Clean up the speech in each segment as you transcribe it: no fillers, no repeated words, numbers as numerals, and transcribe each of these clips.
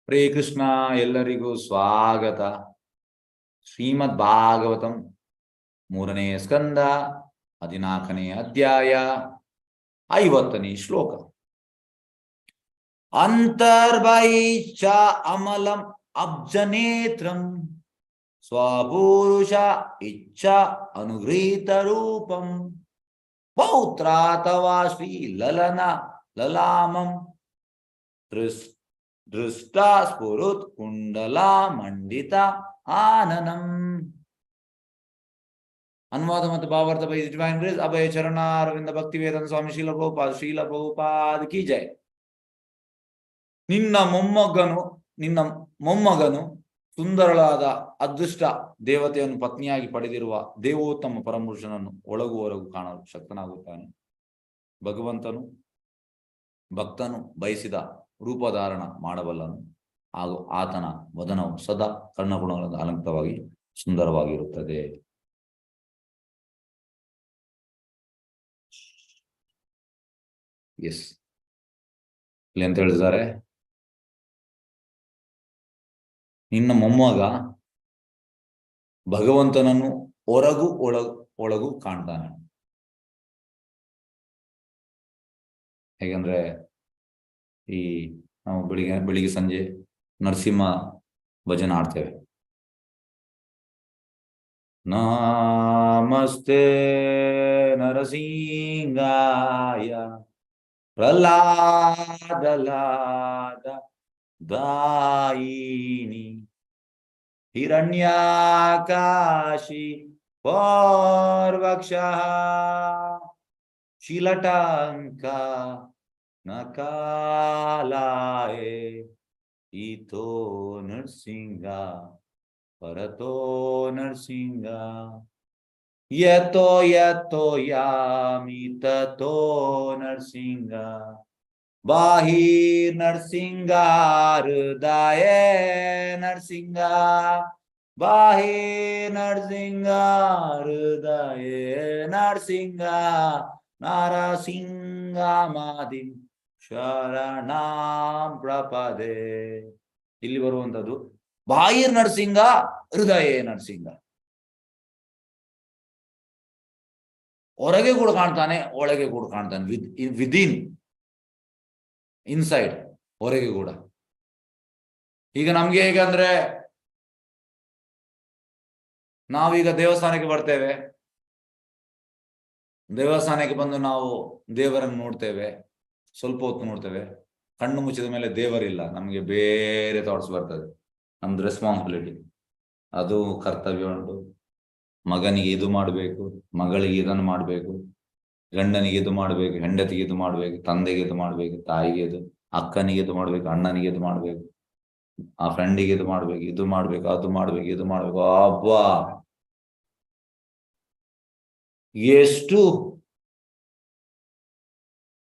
ಹರೇ ಕೃಷ್ಣ. ಎಲ್ಲರಿಗೂ ಸ್ವಾಗತ. ಶ್ರೀಮದ್ ಭಾಗವತಂ 3ನೇ ಸ್ಕಂದ 14ನೇ ಅಧ್ಯಾಯ 50ನೇ ಶ್ಲೋಕ. ಅಂತರ್ಬೈಶ್ಚ ಅಮಲಂ ಅಬ್ಜನೇತ್ರಂ ಸ್ವಪುರುಷ ಇಚ್ಛಾ ಅನುಗೃಹೀತ ರೂಪಂ ಪೌತ್ರಾತವಾ ಶ್ರೀ ಲಲನ ಲಲಾಮಂ ದೃಷ್ಟ ಸ್ಫುರುತ್ ಕುಂಡಲ ಮಂಡಿತ ಆನನಂ. ಅನುವಾದ ಮತ್ತು ಭಾವಾರ್ಥ ಬೈ ಡಿವೈನ್ ಗ್ರೇಸ್ ಅಭಯ ಚರಣಾರವಿಂದ ಭಕ್ತಿ ವೇದಾಂತ ಸ್ವಾಮಿ ಶ್ರೀಲ ಪ್ರಭುಪಾದ ಕಿ ಜೈ. ನಿನ್ನ ಮೊಮ್ಮಗನು ಸುಂದರಳಾದ ಅದೃಷ್ಟ ದೇವತೆಯನ್ನು ಪತ್ನಿಯಾಗಿ ಪಡೆದಿರುವ ದೇವೋತ್ತಮ ಪರಮಪುರುಷನನ್ನು ಒಳಗು ಹೊರಗು ಕಾಣಲು ಶಕ್ತನಾಗುತ್ತಾನೆ. ಭಗವಂತನು ಭಕ್ತನು ಬಯಸಿದ ರೂಪಧಾರಣ ಮಾಡಬಲ್ಲನು ಹಾಗೂ ಆತನ ವದನವು ಸದಾ ಕರ್ಣಗುಣಗಳಿಂದ ಅಲಂಕೃತವಾಗಿ ಸುಂದರವಾಗಿರುತ್ತದೆ. ಎಸ್, ಇಲ್ಲಿ ಅಂತ ಹೇಳಿದ್ದಾರೆ, ನಿನ್ನ ಮೊಮ್ಮಗ ಭಗವಂತನನ್ನು ಒಳಗು ಕಾಣ್ತಾನೆ. ಹೇಗಂದ್ರೆ ಈ ನಾವು ಬೆಳಿಗ್ಗೆ ಸಂಜೆ ನರಸಿಂಹ ಭಜನೆ ಆಡ್ತೇವೆ. ನಮಸ್ತೆ ನರಸಿಂಗಾಯ ಪ್ರಹ್ಲಾದಲಾದ ದಾಯಿನಿ ಹಿರಣ್ಯಾಕಾಶಿ ಪೌರ್ವಕ್ಷ ಶಿಲಟಂಕ ನಕಾಲಾಯೇ ಈತೋ ನರಸಿಂಗ ಪರತೋ ನರಸಿಂಗ ಯತೋ ಯತೋ ಯಾಮಿ ತತೋ ನರಸಿಂಗ ಬಾಹಿರ್ ನರಸಿಂಗ ಹೃದಯ ನರಸಿಂಗ ಬಾಹಿರ್ ನರಸಿಂಗ ಹೃದಯ ನರಸಿಂಗ ನರಸಿಂಗ ಮಾದಿಂ ಶರಣಾಂ ಪ್ರಪದೆ. ಇಲ್ಲಿ ಬರುವಂತದ್ದು ಬಾಹಿರ್ ನರಸಿಂಗ ಹೃದಯ ನರಸಿಂಗ. ಹೊರಗೆ ಕೂಡ ಕಾಣ್ತಾನೆ, ಒಳಗೆ ಕೂಡ ಕಾಣ್ತಾನೆ. ವಿದಿನ್, ಇನ್ಸೈಡ್, ಹೊರಗೆ ಕೂಡ. ಈಗ ನಮ್ಗೆ ಹೇಗಂದ್ರೆ, ನಾವೀಗ ದೇವಸ್ಥಾನಕ್ಕೆ ಬರ್ತೇವೆ, ದೇವಸ್ಥಾನಕ್ಕೆ ಬಂದು ನಾವು ದೇವರನ್ನು ನೋಡ್ತೇವೆ, ಸ್ವಲ್ಪ ಹೊತ್ತು ನೋಡ್ತೇವೆ, ಕಣ್ಣು ಮುಚ್ಚಿದ ಮೇಲೆ ದೇವರಿಲ್ಲ, ನಮ್ಗೆ ಬೇರೆ ಥಾಟ್ಸ್ ಬರ್ತದೆ. ನಮ್ದು ರೆಸ್ಪಾನ್ಸಿಬಿಲಿಟಿ, ಅದು ಕರ್ತವ್ಯ ಉಂಟು. ಮಗನಿಗೆ ಇದು ಮಾಡಬೇಕು, ಮಗಳಿಗೆ ಇದನ್ನು ಮಾಡಬೇಕು, ಗಂಡನಿಗೆ ಇದು ಮಾಡಬೇಕು, ಹೆಂಡತಿಗೆ ಇದು ಮಾಡಬೇಕು, ತಂದೆಗೆ ಇದು ಮಾಡಬೇಕು, ತಾಯಿಗೆ ಇದು, ಅಕ್ಕನಿಗೆ ಇದು ಮಾಡಬೇಕು, ಅಣ್ಣನಿಗೆ ಇದು ಮಾಡಬೇಕು, ಆ ಫ್ರೆಂಡಿಗೆ ಇದು ಮಾಡಬೇಕು, ಇದು ಮಾಡಬೇಕು, ಅದು ಮಾಡಬೇಕು, ಇದು ಮಾಡಬೇಕು. ಅಬ್ಬಾ, ಎಷ್ಟು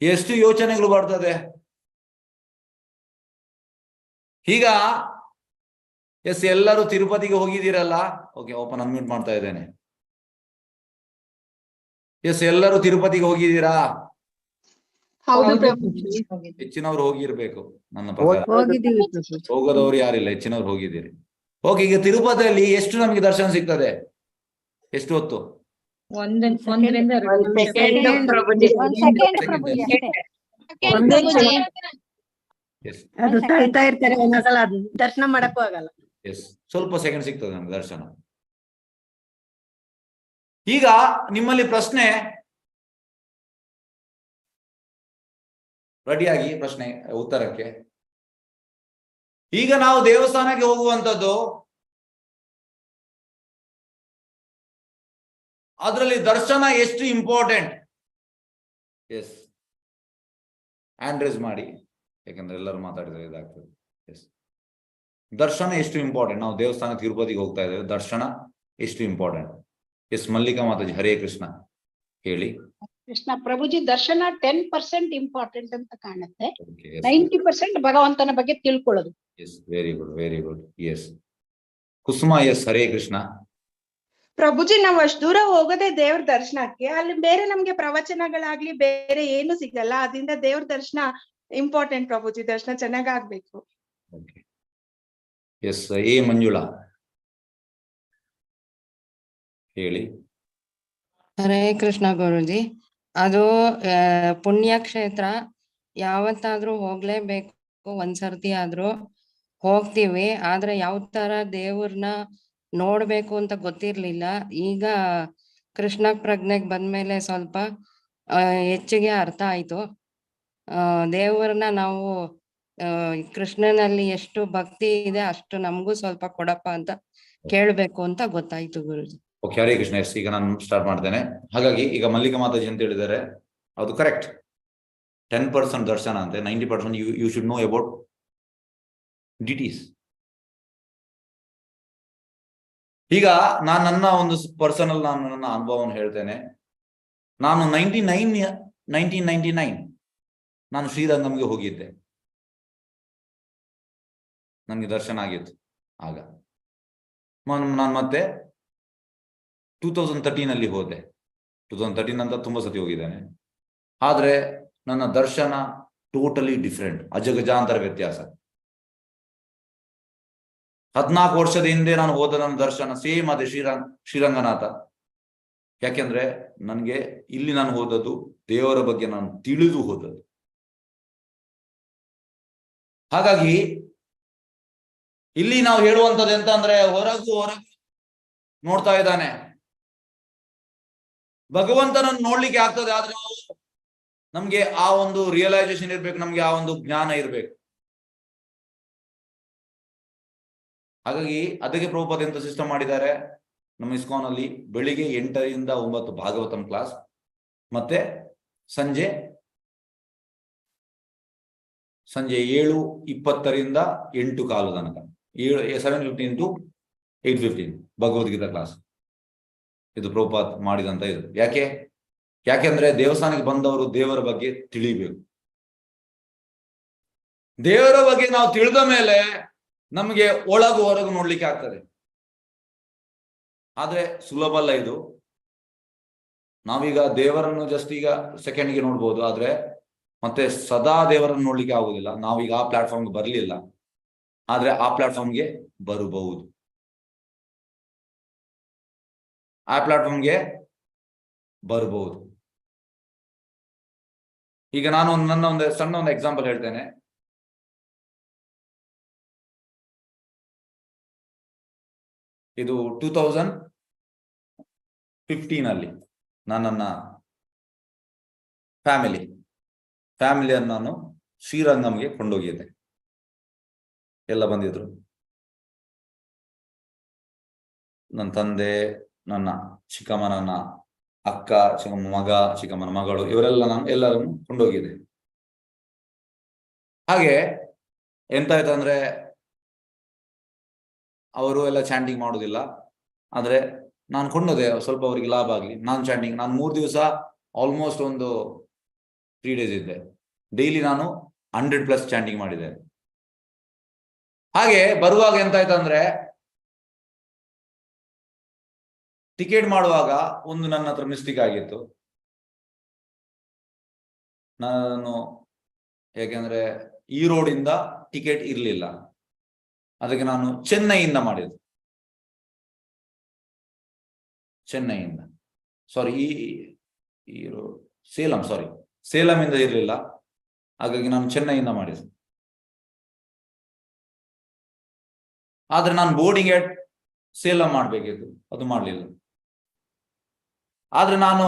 ಎಷ್ಟು ಯೋಚನೆಗಳು ಬರ್ತದೆ. ಈಗ ಎಸ್, ಎಲ್ಲರೂ ತಿರುಪತಿಗೆ ಹೋಗಿದ್ದೀರಲ್ಲ? ಓಕೆ, ಓಪನ್ ಅನ್ಮ್ಯೂಟ್ ಮಾಡ್ತಾ ಇದ್ದೇನೆ. ಎಸ್, ಎಲ್ಲರೂ ತಿರುಪತಿಗೆ ಹೋಗಿದ್ದೀರಾ? ಹೆಚ್ಚಿನವ್ರು ಹೋಗಿರ್ಬೇಕು ನನ್ನ ಪ್ರಕಾರ. ಹೋಗದವ್ರು ಯಾರಿಲ್ಲ, ಹೆಚ್ಚಿನವ್ರು ಹೋಗಿದ್ದೀರಿ. ಓಕೆ, ಈಗ ತಿರುಪತಿಯಲ್ಲಿ ಎಷ್ಟು ನಮಗೆ ದರ್ಶನ ಸಿಗ್ತದೆ? ಎಷ್ಟು ಹೊತ್ತು? ದರ್ಶನ ಮಾಡಕ್ಕೂ ಆಗಲ್ಲ. ಎಸ್, ಸ್ವಲ್ಪ ಸೆಕೆಂಡ್ ಸಿಗ್ತದೆ ನಮ್ಗೆ ದರ್ಶನ. ಈಗ ನಿಮ್ಮಲ್ಲಿ ಪ್ರಶ್ನೆ ರೆಡಿಯಾಗಿ, ಪ್ರಶ್ನೆ ಉತ್ತರಕ್ಕೆ. ಈಗ ನಾವು ದೇವಸ್ಥಾನಕ್ಕೆ ಹೋಗುವಂಥದ್ದು, ಅದರಲ್ಲಿ ದರ್ಶನ ಎಷ್ಟು ಇಂಪಾರ್ಟೆಂಟ್? ಎಸ್, ಹ್ಯಾಂಡ್ ರೇಸ್ ಮಾಡಿ, ಯಾಕಂದ್ರೆ ಎಲ್ಲರೂ ಮಾತಾಡಿದ್ರೆ ಇದಾಗ್ತದೆ. ಎಸ್, ದರ್ಶನ ಎಷ್ಟು ಇಂಪಾರ್ಟೆಂಟ್? ನಾವು ದೇವಸ್ಥಾನ ತಿರುಪತಿಗೆ ಹೋಗ್ತಾ ಇದ್ದೇವೆ, ದರ್ಶನ ಎಷ್ಟು ಇಂಪಾರ್ಟೆಂಟ್? ಎಸ್, ಮಲ್ಲಿಕಾ ಮಾತಾಜಿ, ಹರೇ ಕೃಷ್ಣ, ಹೇಳಿ. ಕೃಷ್ಣ ಪ್ರಭುಜಿ, ದರ್ಶನ 10% ಇಂಪಾರ್ಟೆಂಟ್ ಅಂತ ಕಾಣುತ್ತೆ. 90% ಭಗವಂತನ ಬಗ್ಗೆ ತಿಳ್ಕೊಳ್ಳೋದು. Yes, very good, very good. Yes, Kusuma, yes, Hare Krishna. Prabhuji, ನಾವ್ ಅಷ್ಟು ದೂರ ಹೋಗೋದೇ ದೇವ್ರ ದರ್ಶನಕ್ಕೆ, ಅಲ್ಲಿ ಬೇರೆ ನಮ್ಗೆ ಪ್ರವಚನಗಳಾಗ್ಲಿ ಬೇರೆ ಏನು ಸಿಗಲ್ಲ. ಅದರಿಂದ ದೇವ್ರ ದರ್ಶನ ಇಂಪಾರ್ಟೆಂಟ್ ಪ್ರಭುಜಿ. ದರ್ಶನ ಚೆನ್ನಾಗಾಗ್ಬೇಕು. ಎಸ್ ಎ ಮಂಜುಳಾ ಹೇಳಿ. ಹರೇ ಕೃಷ್ಣ ಗುರುಜಿ. ಅದು ಪುಣ್ಯಕ್ಷೇತ್ರ ಯಾವತ್ತಾದ್ರೂ ಹೋಗ್ಲೇಬೇಕು, ಒಂದ್ಸರ್ತಿ ಆದ್ರೂ ಹೋಗ್ತೀವಿ. ಆದ್ರೆ ಯಾವ ತರ ದೇವ್ರನ್ನ ನೋಡ್ಬೇಕು ಅಂತ ಗೊತ್ತಿರ್ಲಿಲ್ಲ. ಈಗ ಕೃಷ್ಣ ಪ್ರಜ್ಞೆಗ್ ಬಂದ್ಮೇಲೆ ಸ್ವಲ್ಪ ಹೆಚ್ಚಿಗೆ ಅರ್ಥ ಆಯ್ತು. ದೇವ್ರನ್ನ ನಾವು ಕೃಷ್ಣನಲ್ಲಿ ಎಷ್ಟು ಭಕ್ತಿ ಇದೆ ಅಷ್ಟು ನಮಗೂ ಸ್ವಲ್ಪ ಕೊಡಪ್ಪ ಅಂತ ಕೇಳ್ಬೇಕು ಅಂತ ಗೊತ್ತಾಯ್ತು ಗುರುಜಿ. ಓಕೆ, ಹರೇ ಕೃಷ್ಣ. ಎಸ್, ಈಗ ನಾನು ಸ್ಟಾರ್ಟ್ ಮಾಡ್ತೇನೆ. ಹಾಗಾಗಿ ಈಗ ಮಲ್ಲಿಕಾ ಮಾತಾಜಿ ಅಂತ ಹೇಳಿದ್ದಾರೆ, ಅದು ಕರೆಕ್ಟ್. 10% ದರ್ಶನ ಅಂತೆ, 90% ಯು ಶುಡ್ ನೋ ಅಬೌಟ್ ಡಿಟೀಸ್. ಈಗ ನಾನು ನನ್ನ ಒಂದು ಪರ್ಸನಲ್ ನನ್ನ ಅನುಭವವನ್ನು ಹೇಳ್ತೇನೆ. ನಾನು 1999 ನಾನು ಶ್ರೀರಂಗಂಗೆ ಹೋಗಿದ್ದೆ. ನನಗೆ ದರ್ಶನ ಆಗಿತ್ತು ಆಗ. ನಾನು ಮತ್ತೆ 2013 ಹೋದೆ. 2013 ಅಂತ ತುಂಬಾ ಸತಿ ಹೋಗಿದ್ದೇನೆ. ಆದ್ರೆ ನನ್ನ ದರ್ಶನ ಟೋಟಲಿ ಡಿಫ್ರೆಂಟ್, ಅಜಗಜಾಂತರ ವ್ಯತ್ಯಾಸ. 14 ವರ್ಷದ ಹಿಂದೆ ನಾನು ಹೋದ ನನ್ನ ದರ್ಶನ ಸೇಮ್ ಅದೇ ಶ್ರೀರಂಗನಾಥ. ಯಾಕೆಂದ್ರೆ ನನಗೆ ಇಲ್ಲಿ ನಾನು ಹೋದದ್ದು ದೇವರ ಬಗ್ಗೆ ನಾನು ತಿಳಿದು ಹೋದದ್ದು. ಹಾಗಾಗಿ ಇಲ್ಲಿ ನಾವು ಹೇಳುವಂಥದ್ದು ಎಂತ ಅಂದ್ರೆ, ಹೊರಗು ನೋಡ್ತಾ ಇದ್ದಾನೆ, ಭಗವಂತನನ್ನು ನೋಡ್ಲಿಕ್ಕೆ ಆಗ್ತದೆ. ಆದ್ರೆ ನಮ್ಗೆ ಆ ಒಂದು ರಿಯಲೈಸೇಷನ್ ಇರ್ಬೇಕು, ನಮ್ಗೆ ಆ ಒಂದು ಜ್ಞಾನ ಇರ್ಬೇಕು. ಹಾಗಾಗಿ ಅದಕ್ಕೆ ಪ್ರಭುಪಾದ ಎಂತ ಸಿಸ್ಟಮ್ ಮಾಡಿದ್ದಾರೆ ನಮ್ಮ ಇಸ್ಕಾನ್ ಅಲ್ಲಿ, ಬೆಳಿಗ್ಗೆ 8 ರಿಂದ 9 ಭಾಗವತಂ ಕ್ಲಾಸ್, ಮತ್ತೆ ಸಂಜೆ 7:20 ರಿಂದ 8:15 ತನಕ, 7:15 to 8:15 ಭಗವದ್ಗೀತಾ ಕ್ಲಾಸ್. ಇದು ಪ್ರಭುಪಾದ್ ಮಾಡಿದಂತ ಇದು. ಯಾಕೆಂದ್ರೆ ದೇವಸ್ಥಾನಕ್ಕೆ ಬಂದವರು ದೇವರ ಬಗ್ಗೆ ತಿಳಿಬೇಕು. ದೇವರ ಬಗ್ಗೆ ನಾವು ತಿಳಿದ ಮೇಲೆ ನಮಗೆ ಒಳಗು ಹೊರಗು ನೋಡ್ಲಿಕ್ಕೆ ಆಗ್ತದೆ. ಆದ್ರೆ ಸುಲಭ ಅಲ್ಲ ಇದು. ನಾವೀಗ ದೇವರನ್ನು ಜಸ್ಟ್ ಈಗ ಸೆಕೆಂಡ್ಗೆ ನೋಡ್ಬೋದು, ಆದ್ರೆ ಮತ್ತೆ ಸದಾ ದೇವರನ್ನು ನೋಡ್ಲಿಕ್ಕೆ ಆಗುದಿಲ್ಲ. ನಾವೀಗ ಆ ಪ್ಲಾಟ್ಫಾರ್ಮ್ಗೆ ಬರ್ಲಿಲ್ಲ, ಆದ್ರೆ ಆ ಪ್ಲಾಟ್ಫಾರ್ಮ್ಗೆ ಬರಬಹುದು. ಆ ಪ್ಲಾಟ್ಫಾರ್ಮ್ಗೆ ಬರಬಹುದು. ಈಗ ನಾನು ನನ್ನ ಒಂದು ಸಣ್ಣ ಒಂದು ಎಕ್ಸಾಂಪಲ್ ಹೇಳ್ತೇನೆ. ಇದು 2015 ನನ್ನ ಫ್ಯಾಮಿಲಿಯನ್ನು ನಾನು ಶ್ರೀರಂಗಂಗೆ ಕೊಂಡೋಗಿದ್ದೆ. ಎಲ್ಲ ಬಂದಿದ್ರು, ನನ್ನ ತಂದೆ, ನನ್ನ ಚಿಕ್ಕಮ್ಮನ ಅಕ್ಕ, ಚಿಕ್ಕಮ್ಮನ ಮಗ, ಚಿಕ್ಕಮ್ಮನ ಮಗಳು, ಇವರೆಲ್ಲ ನಾನು ಎಲ್ಲರನ್ನು ಕೊಂಡೋಗಿದ್ದೆ. ಹಾಗೆ ಎಂತಾಯ್ತು ಅಂದ್ರೆ, ಅವರು ಎಲ್ಲ ಚಾಂಟಿಂಗ್ ಮಾಡುದಿಲ್ಲ, ಆದ್ರೆ ನಾನು ಕೊಂಡೋದೆ ಸ್ವಲ್ಪ ಅವರಿಗೆ ಲಾಭ ಆಗ್ಲಿ. ನಾನು 3 ದಿವಸ ಆಲ್ಮೋಸ್ಟ್ ಒಂದು 3 days ಇದ್ದೆ. ಡೈಲಿ ನಾನು 100+ ಚಾಂಟಿಂಗ್ ಮಾಡಿದೆ. ಹಾಗೆ ಬರುವಾಗ ಎಂತಾಯ್ತು ಅಂದ್ರೆ, ಟಿಕೆಟ್ ಮಾಡುವಾಗ ಒಂದು ನನ್ನ ಹತ್ರ ಮಿಸ್ಟೇಕ್ ಆಗಿತ್ತು. ನಾನು ಯಾಕೆಂದ್ರೆ ಈ ರೋಡಿಂದ ಟಿಕೆಟ್ ಇರ್ಲಿಲ್ಲ, ಅದಕ್ಕೆ ನಾನು ಚೆನ್ನೈಯಿಂದ ಮಾಡಿದ್ದು. ಚೆನ್ನೈಯಿಂದ ಸೇಲಂಯಿಂದ ಇರಲಿಲ್ಲ, ಹಾಗಾಗಿ ನಾನು ಚೆನ್ನೈಯಿಂದ ಮಾಡಿದ್ದು. ಆದ್ರೆ ನಾನು ಬೋರ್ಡಿಂಗ್ ಎಟ್ ಸೇಲಂ ಮಾಡ್ಬೇಕಿತ್ತು, ಅದು ಮಾಡಲಿಲ್ಲ. ಆದ್ರೆ ನಾನು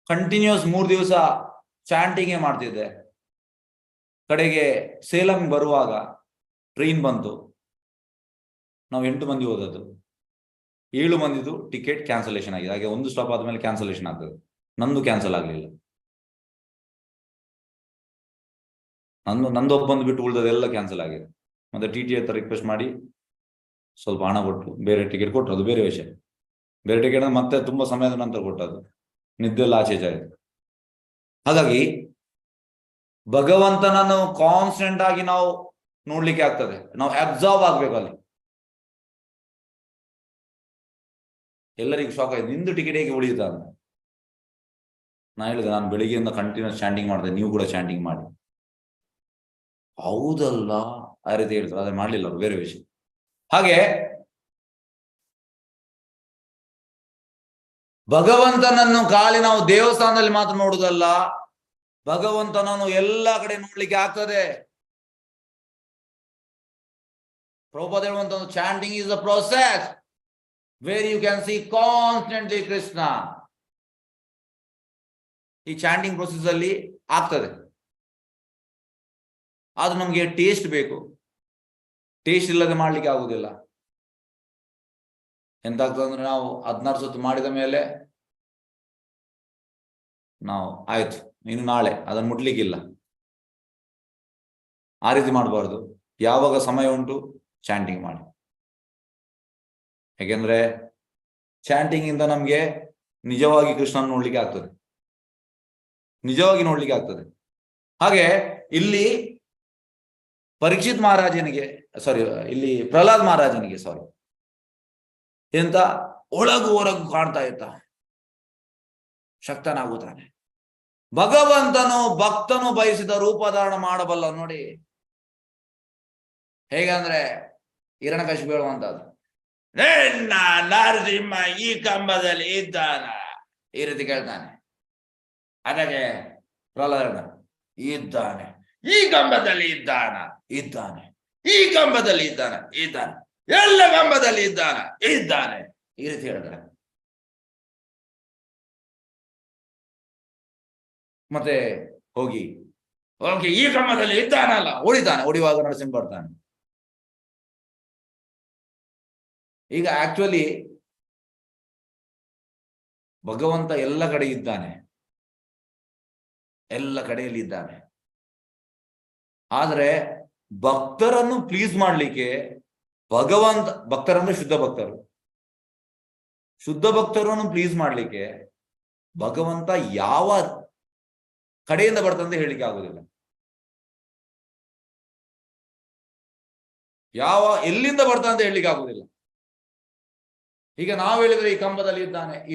ಕಂಟಿನ್ಯೂಸ್ 3 ದಿವಸ ಚಾಂಟಿಂಗೇ ಮಾಡ್ತಿದ್ದೆ. ಕಡೆಗೆ ಸೇಲಂ ಬರುವಾಗ ಟ್ರೈನ್ ಬಂತು. ನಾವು 8 ಮಂದಿ ಹೋದದ್ದು, 7 ಮಂದಿದು ಟಿಕೆಟ್ ಕ್ಯಾನ್ಸಲೇಷನ್ ಆಗಿದೆ. ಹಾಗೆ ಒಂದು ಸ್ಟಾಪ್ ಆದ್ಮೇಲೆ ಕ್ಯಾನ್ಸಲೇಷನ್ ಆಗ್ತದೆ. ನಂದು ಕ್ಯಾನ್ಸಲ್ ಆಗ್ಲಿಲ್ಲ. ನಂದು ಒಬ್ಬಂದು ಬಿಟ್ಟು ಉಳಿದದೆಲ್ಲ ಕ್ಯಾನ್ಸಲ್ ಆಗಿದೆ. ಮತ್ತೆ TT ಹತ್ರ ರಿಕ್ವೆಸ್ಟ್ ಮಾಡಿ ಸ್ವಲ್ಪ ಹಣ ಕೊಟ್ಟು ಬೇರೆ ಟಿಕೆಟ್ ಕೊಟ್ಟರು, ಅದು ಬೇರೆ ವಿಷಯ. ಬೇರೆ ಟಿಕೆಟ್ ಮತ್ತೆ ತುಂಬಾ ಸಮಯದ ನಂತರ ಕೊಟ್ಟದ್ದು, ನಿದ್ದೆಲ್ಲ ಆಚೆ ಆಯ್ತು. ಹಾಗಾಗಿ ಭಗವಂತನನ್ನು ಕಾನ್ಸ್ಟೆಂಟ್ ಆಗಿ ನಾವು ನೋಡ್ಲಿಕ್ಕೆ ಆಗ್ತದೆ. ನಾವು ಅಬ್ಸರ್ವ್ ಆಗ್ಬೇಕು ಅಲ್ಲಿ. ಎಲ್ಲರಿಗೂ ಶಾಕ್ ಆಯ್ತು, ನಿಂದು ಟಿಕೆಟ್ ಹೇಗೆ ಉಳಿಯುತ್ತ ಅಂತ. ನಾ ಹೇಳಿದೆ, ನಾನು ಬೆಳಿಗ್ಗೆಯಿಂದ ಕಂಟಿನ್ಯೂಸ್ ಚಾಂಟಿಂಗ್ ಮಾಡಿದೆ, ನೀವು ಕೂಡ ಚಾಂಟಿಂಗ್ ಮಾಡಿ. ಹೌದಲ್ಲ ಆ ರೀತಿ ಹೇಳ್ತಾರೆ, ಆದ್ರೆ ಮಾಡ್ಲಿಲ್ಲ ಅವರು, ಬೇರೆ ವಿಷಯ. ಹಾಗೆ ಭಗವಂತನನ್ನು ಖಾಲಿ ನಾವು ದೇವಸ್ಥಾನದಲ್ಲಿ ಮಾತ್ರ ನೋಡುದಲ್ಲ, ಭಗವಂತನನ್ನು ಎಲ್ಲ ಕಡೆ ನೋಡ್ಲಿಕ್ಕೆ ಆಗ್ತದೆ. ಪ್ರಭುಪಾದ ಹೇಳುವಂತ chanting is a process where you can see constantly Krishna. ಈ ಚಾಂಟಿಂಗ್ ಪ್ರೊಸೆಸ್ ಅಲ್ಲಿ ಆಗ್ತದೆ. ಆದ್ರೆ ನಮ್ಗೆ ಟೇಸ್ಟ್ ಬೇಕು. ಟೇಸ್ಟ್ ಇಲ್ಲದೆ ಮಾಡ್ಲಿಕ್ಕೆ ಆಗುದಿಲ್ಲ. ಎಂತಾಗ್ತದೆ ಅಂದ್ರೆ ನಾವು 16 ಸತ್ತು ಮಾಡಿದ ಮೇಲೆ ನಾವು ಆಯ್ತು ಇನ್ನು ನಾಳೆ ಅದನ್ನು ಮುಟ್ಲಿಕ್ಕಿಲ್ಲ. ಆ ರೀತಿ ಮಾಡಬಾರ್ದು. ಯಾವಾಗ ಸಮಯ ಉಂಟು ಚಾಂಟಿಂಗ್ ಮಾಡಿ. ಯಾಕೆಂದ್ರೆ ಚಾಂಟಿಂಗ್ ಇಂದ ನಮ್ಗೆ ನಿಜವಾಗಿ ಕೃಷ್ಣನ ನೋಡ್ಲಿಕ್ಕೆ ಆಗ್ತದೆ, ನಿಜವಾಗಿ ನೋಡ್ಲಿಕ್ಕೆ ಆಗ್ತದೆ. ಹಾಗೆ ಇಲ್ಲಿ ಪರೀಕ್ಷಿತ್ ಮಹಾರಾಜನಿಗೆ ಇಲ್ಲಿ ಪ್ರಹ್ಲಾದ್ ಮಹಾರಾಜನಿಗೆ ಎಂತ ಒಳಗು ಹೊರಗು ಕಾಣ್ತಾ ಇದ್ದ, ಶಕ್ತನಾಗುತ್ತಾನೆ. ಭಗವಂತನು ಭಕ್ತನು ಬಯಸಿದ ರೂಪಧಾರಣ ಮಾಡಬಲ್ಲ ನೋಡಿ. ಹೇಗಂದ್ರೆ ಹಿರಣ್ಯಕಶಿಪು ಹೇಳುವಂತದ್ದು, ನರಸಿಂಹ ಈ ಕಂಬದಲ್ಲಿ ಇದ್ದಾನ, ಈ ರೀತಿ ಕೇಳ್ತಾನೆ. ಅದಕ್ಕೆ ಪ್ರಹ್ಲಾದ ಇದ್ದಾನೆ, ಈ ಕಂಬದಲ್ಲಿ ಇದ್ದಾನೆ, ಈ ಕಂಬದಲ್ಲಿ ಇದ್ದಾನೆ, ಎಲ್ಲ ಕಂಬದಲ್ಲಿ ಇದ್ದಾನೆ, ಈ ರೀತಿ ಹೇಳ್ತಾರೆ. ಮತ್ತೆ ಹೋಗಿ ಈ ಕಂಬದಲ್ಲಿ ಇದ್ದಾನಲ್ಲ, ಹೊಡಿಯುವಾಗ ನರಸಿಂಹ ಬರ್ತಾನೆ. ಈಗ ಆಕ್ಚುಲಿ ಭಗವಂತ ಎಲ್ಲ ಕಡೆ ಇದ್ದಾನೆ, ಎಲ್ಲ ಕಡೆಯಲ್ಲಿ ಇದ್ದಾನೆ. ಆದ್ರೆ ಭಕ್ತರನ್ನು ಪ್ಲೀಸ್ ಮಾಡ್ಲಿಕ್ಕೆ ಭಗವಂತ, ಭಕ್ತರಂದ್ರೆ ಶುದ್ಧ ಭಕ್ತರನ್ನು ಪ್ಲೀಸ್ ಮಾಡ್ಲಿಕ್ಕೆ ಭಗವಂತ ಯಾವ ಕಡೆಯಿಂದ ಬರ್ತಂತ ಹೇಳಿಕ್ಕೆ ಆಗುದಿಲ್ಲ. ಎಲ್ಲಿಂದ ಬರ್ತಾನಂತ ಹೇಳಿಕ್ಕೆ ಆಗುದಿಲ್ಲ. ಈಗ ನಾವು ಹೇಳಿದ್ರೆ ಈ ಕಂಬದಲ್ಲಿ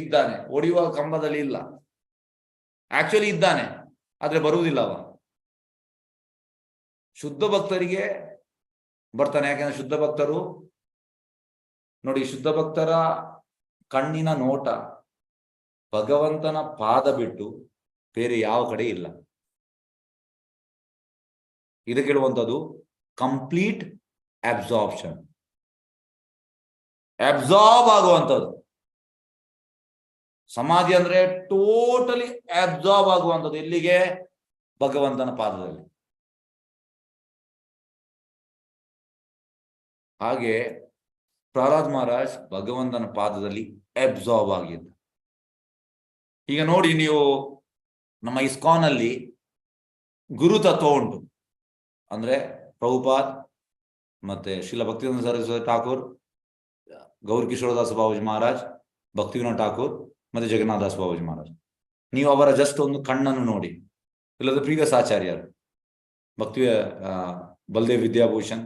ಇದ್ದಾನೆ, ಹೊಡೆಯುವ ಕಂಬದಲ್ಲಿ ಇಲ್ಲ, ಆಕ್ಚುಲಿ ಇದ್ದಾನೆ, ಆದ್ರೆ ಬರುವುದಿಲ್ಲ ಅವ. ಶುದ್ಧ ಭಕ್ತರಿಗೆ ಬರ್ತಾನೆ. ಯಾಕೆಂದ್ರೆ ಶುದ್ಧ ಭಕ್ತರು ನೋಡಿ, ಶುದ್ಧ ಭಕ್ತರ ಕಣ್ಣಿನ ನೋಟ ಭಗವಂತನ ಪಾದ ಬಿಟ್ಟು ಬೇರೆ ಯಾವ ಕಡೆ ಇಲ್ಲ. ಇದಕ್ಕೆ ಹೇಳುವಂಥದ್ದು ಕಂಪ್ಲೀಟ್ ಅಬ್ಸಾರ್ಪ್ಷನ್, ಅಬ್ಸಾರ್ಬ್ ಆಗುವಂಥದ್ದು. ಸಮಾಧಿ ಅಂದ್ರೆ ಟೋಟಲಿ ಅಬ್ಸಾರ್ಬ್ ಆಗುವಂಥದ್ದು. ಎಲ್ಲಿಗೆ? ಭಗವಂತನ ಪಾದದಲ್ಲಿ. ಹಾಗೆ ಪ್ರಹ್ಲಾದ್ ಮಹಾರಾಜ್ ಭಗವಂತನ ಪಾದದಲ್ಲಿ ಅಬ್ಸಾರ್ಬ್ ಆಗಿದ್ದ. ಈಗ ನೋಡಿ, ನೀವು ನಮ್ಮ ಇಸ್ಕಾನ್ ಅಲ್ಲಿ ಗುರು ತತ್ವ ಉಂಟು. ಅಂದ್ರೆ ಪ್ರಭುಪಾದ್ ಮತ್ತೆ ಶ್ರೀಲ ಭಕ್ತಿವೇದಾಂತ ಸರಸ್ವತಿ ಠಾಕೂರ್, ಗೌರ್ ಕಿಶೋರದಾಸ್ ಬಾಬಾಜಿ ಮಹಾರಾಜ್, ಭಕ್ತಿವಿನೋದ್ ಠಾಕೂರ್ ಮತ್ತೆ ಜಗನ್ನಾಥ ದಾಸ್ ಬಾಬಾಜಿ ಮಹಾರಾಜ್. ನೀವು ಅವರ ಜಸ್ಟ್ ಒಂದು ಕಣ್ಣನ್ನು ನೋಡಿ. ಇಲ್ಲದ ಪ್ರೀವಿಯಸ್ ಆಚಾರ್ಯರು ಬಲ್ದೇವ್ ವಿದ್ಯಾಭೂಷಣ್,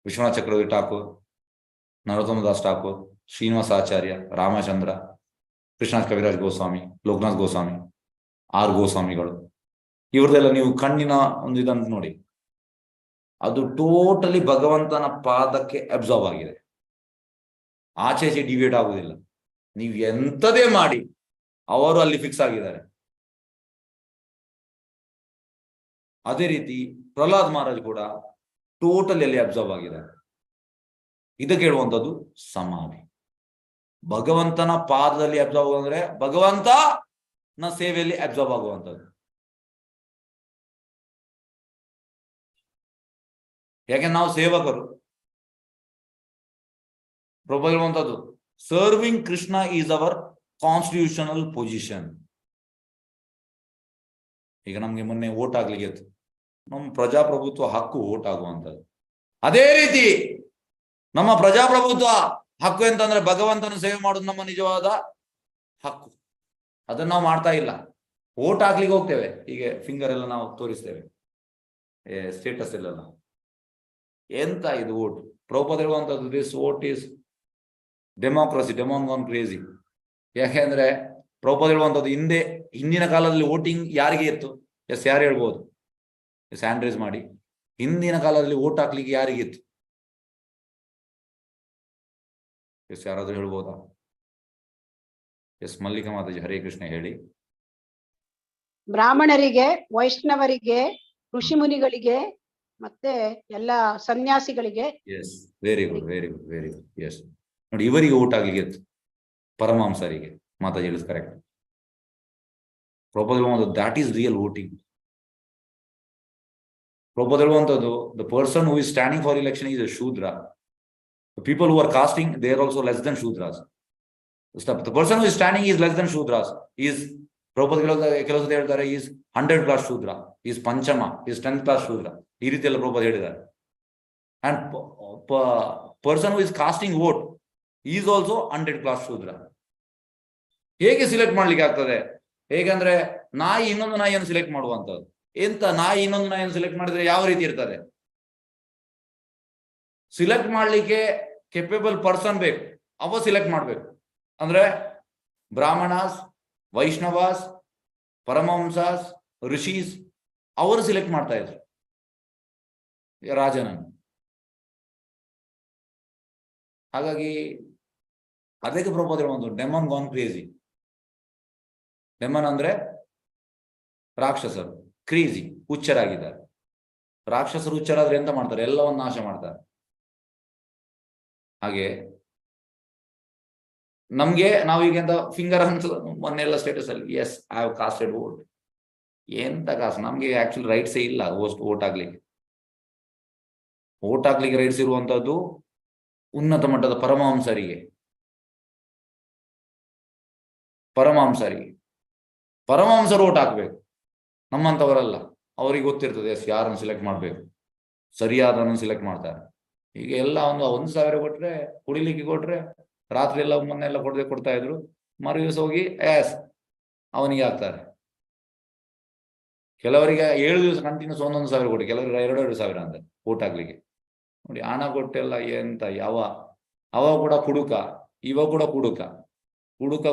ವಿಶ್ವನಾಥ್ ಚಕ್ರವರ್ತಿ ಠಾಕೂರ್, ನರೋತ್ತಮ ದಾಸ್ ಠಾಕೂರ್, ಶ್ರೀನಿವಾಸ ಆಚಾರ್ಯ, ರಾಮಚಂದ್ರ, ಕೃಷ್ಣನಾಥ್ ಕವಿರಾಜ್ ಗೋಸ್ವಾಮಿ, ಲೋಕನಾಥ್ ಗೋಸ್ವಾಮಿ, ಆರ್ ಗೋಸ್ವಾಮಿಗಳು, ಇವ್ರದೆಲ್ಲ ನೀವು ಕಣ್ಣಿನ ಒಂದು ಇದನ್ನು ನೋಡಿ. ಅದು ಟೋಟಲಿ ಭಗವಂತನ ಪಾದಕ್ಕೆ ಅಬ್ಸಾರ್ಬ್ ಆಗಿದೆ. ಆಚೆ ಡಿವಿಯೇಟ್ ಆಗುದಿಲ್ಲ. ನೀವು ಎಂಥದೇ ಮಾಡಿ ಅವರು ಅಲ್ಲಿ ಫಿಕ್ಸ್ ಆಗಿದ್ದಾರೆ. ಅದೇ ರೀತಿ ಪ್ರಹ್ಲಾದ್ ಮಹಾರಾಜ್ ಕೂಡ ಟೋಟಲಿ ಅಲ್ಲಿ ಅಬ್ಸಾರ್ಬ್ ಆಗಿದ್ದಾರೆ. ಇದಕ್ಕೆ ಹೇಳುವಂಥದ್ದು ಸಮಾಧಿ. ಭಗವಂತನ ಪಾದದಲ್ಲಿ ಅಬ್ಸಾರ್ಬ್ ಅಂದ್ರೆ ಭಗವಂತನ ಸೇವೆಯಲ್ಲಿ ಅಬ್ಸಾರ್ಬ್ ಆಗುವಂಥದ್ದು. ಯಾಕೆ ನಾವು ಸೇವಕರು. ಪ್ರಭು ಹೇಳುವಂಥದ್ದು serving Krishna is our constitutional position. ಈಗ ನಮ್ಗೆ ಮೊನ್ನೆ ವೋಟ್ ಆಗ್ಲಿಕ್ಕೆ ಇತ್ತು. ನಮ್ಮ ಪ್ರಜಾಪ್ರಭುತ್ವ ಹಕ್ಕು ವೋಟ್ ಆಗುವಂಥದ್ದು. ಅದೇ ರೀತಿ ನಮ್ಮ ಪ್ರಜಾಪ್ರಭುತ್ವ ಹಕ್ಕು ಎಂತಂದ್ರೆ ಭಗವಂತನ ಸೇವೆ ಮಾಡೋದು ನಮ್ಮ ನಿಜವಾದ ಹಕ್ಕು. ಅದನ್ನ ನಾವು ಮಾಡ್ತಾ ಇಲ್ಲ. ವೋಟ್ ಹಾಕ್ಲಿಕ್ಕೆ ಹೋಗ್ತೇವೆ, ಹೀಗೆ ಫಿಂಗರ್ ಎಲ್ಲ ನಾವು ತೋರಿಸ್ತೇವೆ, ಸ್ಟೇಟಸ್ ಎಲ್ಲ. ಎಂತ ಇದು ವೋಟ್? ಪ್ರಭುಪಾದ ಹೇಳುವಂಥದ್ದು this vote is democracy, demon gone crazy. ಯಾಕೆಂದ್ರೆ ಪ್ರಭುಪಾದ ಹೇಳುವಂಥದ್ದು ಹಿಂದಿನ ಕಾಲದಲ್ಲಿ ವೋಟಿಂಗ್ ಯಾರಿಗೆ ಇತ್ತು? ಯಾರು ಹೇಳ್ಬೋದು? ಹ್ಯಾಂಡ್ ರೈಸ್ ಮಾಡಿ. ಹಿಂದಿನ ಕಾಲದಲ್ಲಿ ವೋಟ್ ಹಾಕ್ಲಿಕ್ಕೆ ಯಾರಿಗಿತ್ತು? ಎಸ್, ಯಾರಾದ್ರೂ ಹೇಳ್ಬೋದಾ? ಎಸ್, ಮಲ್ಲಿಕಾ ಮಾತಾಜಿ, ಹರೇ ಕೃಷ್ಣ ಹೇಳಿ. ಬ್ರಾಹ್ಮಣರಿಗೆ, ವೈಷ್ಣವರಿಗೆ, ಋಷಿ ಮುನಿಗಳಿಗೆ ಮತ್ತೆ ಎಲ್ಲ ಸನ್ಯಾಸಿಗಳಿಗೆ. Yes, very good, very good, very good. Yes, ನೋಡಿ, ಇವರಿಗೆ ಊಟ ಆಗ್ಲಿಕ್ಕೆ ಪರಮಹಂಸರಿಗೆ ಮಾತಾಜಿ ಹೇಳಿದ್ ಕರೆಕ್ಟ್. ಪ್ರಭುಪಾದ ಹೇಳುವಂಥದ್ದು that is real voting. Prabhupada ಹೇಳುವಂಥದ್ದು the person who is standing for election is a shudra. The people who are casting, they are also less than Shudras. The person who is standing is less than Shudras. He is, Prabhupada ಕೆಲವು ಹೇಳ್ತಾರೆ, is 100 class Shudra, is Panchama, is 10th class Shudra. ಈ ರೀತಿ ಎಲ್ಲ ಪ್ರಭುಪಾದ ಹೇಳಿದ್ದಾರೆ. And person who is casting vote is also 100 class Shudra. ಹೇಗೆ select ಮಾಡ್ಲಿಕ್ಕೆ ಆಗ್ತದೆ? ಹೇಗಂದ್ರೆ ನಾಯಿ ಇನ್ನೊಂದು ನಾಯಿಯನ್ನು ಸಿಲೆಕ್ಟ್ ಮಾಡುವಂತದ್ದು. ಎಂತ ನಾಯಿ ಇನ್ನೊಂದು ನಾಯಿಯನ್ನು ಸಿಲೆಕ್ಟ್ ಮಾಡಿದ್ರೆ ಯಾವ ರೀತಿ ಇರ್ತದೆ? ಸಿಲೆಕ್ಟ್ ಮಾಡ್ಲಿಕ್ಕೆ ಕೆಪೇಬಲ್ ಪರ್ಸನ್ ಬೇಕು, ಅವ ಸಿಲೆಕ್ಟ್ ಮಾಡ್ಬೇಕು. ಅಂದ್ರೆ ಬ್ರಾಹ್ಮಣಾಸ್, ವೈಷ್ಣವಾಸ್, ಪರಮಹಂಸಾಸ್, ಋಷೀಸ್ ಅವರು ಸಿಲೆಕ್ಟ್ ಮಾಡ್ತಾ ಇದ್ರು ರಾಜನನ್ನು. ಹಾಗಾಗಿ ಅದಕ್ಕೆ ಪ್ರಭುಪಾದ ಹೇಳುವಂತ ಡೆಮನ್ ಗಾನ್ ಕ್ರೇಜಿ. ಡೆಮನ್ ಅಂದ್ರೆ ರಾಕ್ಷಸರು, ಕ್ರೇಜಿ, ಹುಚ್ಚರಾಗಿದ್ದಾರೆ. ರಾಕ್ಷಸರು ಹುಚ್ಚರಾದ್ರೆ ಎಂತ ಮಾಡ್ತಾರೆ? ಎಲ್ಲವನ್ನು ನಾಶ ಮಾಡ್ತಾರೆ. ಹಾಗೆ ನಮ್ಗೆ ನಾವೀಗ ಎಂತ ಫಿಂಗರ್ ಅಂತ ಮೊನ್ನೆಲ್ಲ ಸ್ಟೇಟಸ್ ಅಲ್ಲಿ, yes I have casted vote. ಎಂತ ಕಾಸು? ನಮ್ಗೆ ಆಕ್ಚುಲಿ ರೈಟ್ಸೇ ಇಲ್ಲ ವೋಟ್ ಆಗ್ಲಿಕ್ಕೆ. ವೋಟ್ ಹಾಕ್ಲಿಕ್ಕೆ ರೈಟ್ಸ್ ಇರುವಂತದ್ದು ಉನ್ನತ ಮಟ್ಟದ ಪರಮಹಂಸರಿಗೆ. ಪರಮಹಂಸರು ವೋಟ್ ಹಾಕ್ಬೇಕು, ನಮ್ಮಂತವರಲ್ಲ. ಅವ್ರಿಗೆ ಗೊತ್ತಿರ್ತದೆ ಎಸ್ ಯಾರನ್ನು ಸಿಲೆಕ್ಟ್ ಮಾಡ್ಬೇಕು, ಸರಿಯಾದನ್ನು ಸಿಲೆಕ್ಟ್ ಮಾಡ್ತಾರೆ. ಈಗ ಎಲ್ಲ 1,000 ಕೊಟ್ರೆ, ಕುಡಿಲಿಕ್ಕೆ ಕೊಟ್ರೆ, ರಾತ್ರಿ ಎಲ್ಲ ಮೊನ್ನೆಲ್ಲ ಕೊಡ್ತಾ ಇದ್ರು, ಮರು ದಿವಸ ಹೋಗಿ ಎಸ್ ಅವನಿಗೆ ಹಾಕ್ತಾರೆ. ಕೆಲವರಿಗೆ 7 ದಿವಸ ಕಂಟಿನ್ಯೂಸ್ 1,000 ಕೊಡಿ, ಕೆಲವರಿಗೆ 2,000 ಅಂತ ವೋಟ್ ಹಾಕ್ಲಿಕ್ಕೆ. ನೋಡಿ, ಹಣ ಕೊಟ್ಟೆಲ್ಲ ಎಂತ. ಅವ ಕೂಡ ಕುಡುಕ, ಇವ ಕೂಡ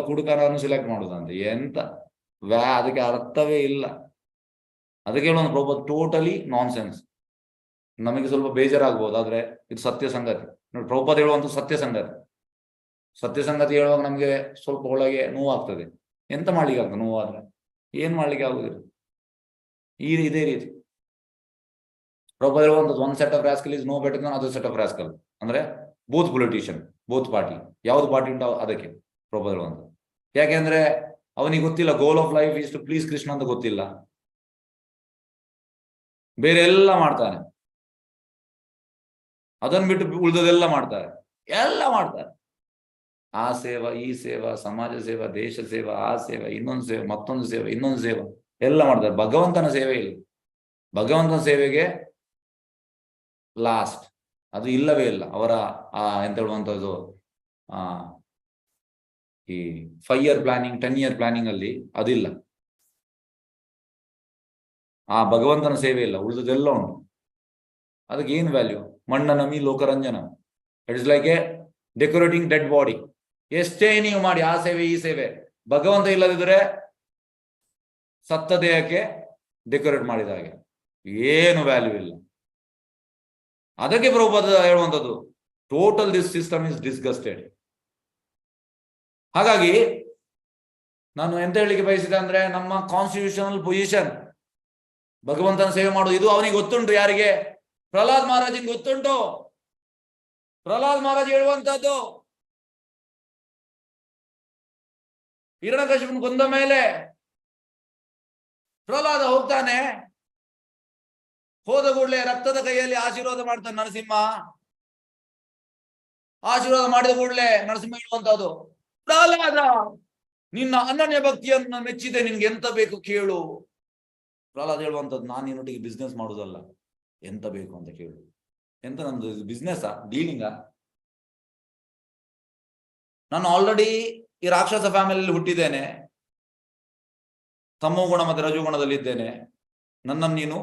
ಕುಡುಕನನ್ನು ಸಿಲೆಕ್ಟ್ ಮಾಡುದಂತೆ. ಎಂತ ಅದಕ್ಕೆ ಅರ್ಥವೇ ಇಲ್ಲ. ಅದಕ್ಕೆ ಹೇಳೋದು ಪ್ರಭುಪಾದ ಟೋಟಲಿ ನಾನ್ ಸೆನ್ಸ್. ನಮಗೆ ಸ್ವಲ್ಪ ಬೇಜಾರಾಗ್ಬೋದು, ಆದ್ರೆ ಇದು ಸತ್ಯ ಸಂಗತಿ. ನೋಡಿ, ಪ್ರಭುಪಾದ ಹೇಳುವಂತ ಸತ್ಯ ಸಂಗತಿ ಹೇಳುವಾಗ ನಮ್ಗೆ ಸ್ವಲ್ಪ ಒಳಗೆ ನೋವಾಗ್ತದೆ. ಎಂತ ಮಾಡ್ಲಿಕ್ಕೆ ಆಗ್ತದೆ? ನೋವಾದ್ರೆ ಏನ್ ಮಾಡ್ಲಿಕ್ಕೆ ಆಗುದಿಲ್ಲ. ಇದೇ ರೀತಿ ಪ್ರಭುಪಾದ ಹೇಳುವಂಥದ್ದು one set of rascal is no better than other set of rascal. ಅಂದ್ರೆ ಬೋತ್ ಪೊಲಿಟಿಷಿಯನ್, ಬೋತ್ ಪಾರ್ಟಿ, ಯಾವ್ದು ಪಾರ್ಟಿ ಉಂಟು ಅದಕ್ಕೆ ಪ್ರಭುಪಾದ ಹೇಳುವಂಥದ್ದು. ಯಾಕೆಂದ್ರೆ ಅವನಿಗೆ ಗೊತ್ತಿಲ್ಲ goal of life is to please Krishna ಅಂತ ಗೊತ್ತಿಲ್ಲ, ಬೇರೆ ಎಲ್ಲ ಮಾಡ್ತಾನೆ. ಅದನ್ನ ಬಿಟ್ಟು ಉಳಿದದೆಲ್ಲ ಮಾಡ್ತಾರೆ. ಆ ಸೇವಾ, ಈ ಸೇವಾ, ಸಮಾಜ ಸೇವಾ, ದೇಶ ಸೇವಾ, ಆ ಸೇವಾ, ಇನ್ನೊಂದು ಸೇವೆ, ಮತ್ತೊಂದು ಸೇವೆ, ಇನ್ನೊಂದು ಸೇವೆ ಎಲ್ಲ ಮಾಡ್ತಾರೆ. ಭಗವಂತನ ಸೇವೆ ಇಲ್ಲ. ಭಗವಂತನ ಸೇವೆಗೆ ಲಾಸ್ಟ್ ಅದು ಇಲ್ಲವೇ ಇಲ್ಲ. ಅವರ ಎಂತ ಹೇಳುವಂಥದ್ದು ಈ 5 year ಪ್ಲಾನಿಂಗ್, 10 year ಪ್ಲಾನಿಂಗ್ ಅಲ್ಲಿ ಅದಿಲ್ಲ. ಆ ಭಗವಂತನ ಸೇವೆ ಇಲ್ಲ, ಉಳಿದದೆಲ್ಲ ಉಂಟು. ಅದಕ್ಕೆ ಏನು ವ್ಯಾಲ್ಯೂ? ಮಣ್ಣನಮಿ ಲೋಕರಂಜನ. It is like a decorating dead body. ಎಷ್ಟೇ ನೀವು ಮಾಡಿ ಆ ಸೇವೆ, ಈ ಸೇವೆ, ಭಗವಂತ ಇಲ್ಲದಿದ್ರೆ ಸತ್ತ ದೇಹಕ್ಕೆ ಡೆಕೋರೇಟ್ ಮಾಡಿದ ಹಾಗೆ, ಏನು ವ್ಯಾಲ್ಯೂ ಇಲ್ಲ. ಅದಕ್ಕೆ ಪ್ರಭುಪಾದ ಹೇಳುವಂಥದ್ದು total this system is disgusted. ಹಾಗಾಗಿ ನಾನು ಎಂತ ಹೇಳಿಕ್ಕೆ ಬಯಸಿದೆ ಅಂದ್ರೆ, ನಮ್ಮ ಕಾನ್ಸ್ಟಿಟ್ಯೂಷನಲ್ ಪೊಸಿಷನ್ ಭಗವಂತನ ಸೇವೆ ಮಾಡೋದು, ಇದು ಅವನಿಗೆ ಗೊತ್ತುಂಟು. ಯಾರಿಗೆ? ಪ್ರಹ್ಲಾದ್ ಮಹಾರಾಜಿಗೆ ಗೊತ್ತುಂಟು. ಪ್ರಹ್ಲಾದ್ ಮಹಾರಾಜ್ ಹೇಳುವಂತದ್ದು, ಹಿರಣ್ಯಕಶಿಪುನ ಕೊಂದ ಮೇಲೆ ಪ್ರಹ್ಲಾದ ಹೋಗ್ತಾನೆ, ಹೋದ ಕೂಡಲೇ ರಕ್ತದ ಕೈಯಲ್ಲಿ ಆಶೀರ್ವಾದ ಮಾಡ್ತಾನೆ ನರಸಿಂಹ. ಆಶೀರ್ವಾದ ಮಾಡಿದ ಕೂಡಲೇ ನರಸಿಂಹ ಹೇಳುವಂತದ್ದು, ಪ್ರಹ್ಲಾದ ನಿನ್ನ ಅನನ್ಯ ಭಕ್ತಿಯನ್ನು ಮೆಚ್ಚಿದೆ, ನಿನ್ಗೆ ಎಂತ ಬೇಕು ಕೇಳು. ಪ್ರಹ್ಲಾದ ಹೇಳುವಂತದ್ದು, ನಾನು ನಿನ್ನೊಟ್ಟಿಗೆ ಬಿಸ್ನೆಸ್ ಮಾಡುದಲ್ಲ, ಎಂತ ಬೇಕು ಅಂತ ಕೇಳು. ಎಂತ ನಮ್ದು ಬಿಸ್ನೆಸ್ ಡೀಲಿಂಗ? ನಾನು ಆಲ್ರೆಡಿ ಈ ರಾಕ್ಷಸ ಫ್ಯಾಮಿಲಿಯಲ್ಲಿ ಹುಟ್ಟಿದ್ದೇನೆ, ತಮೋ ಗುಣ ಮತ್ತೆ ರಜೋಗುಣದಲ್ಲಿ ಇದ್ದೇನೆ. ನನ್ನನ್ನು ನೀನು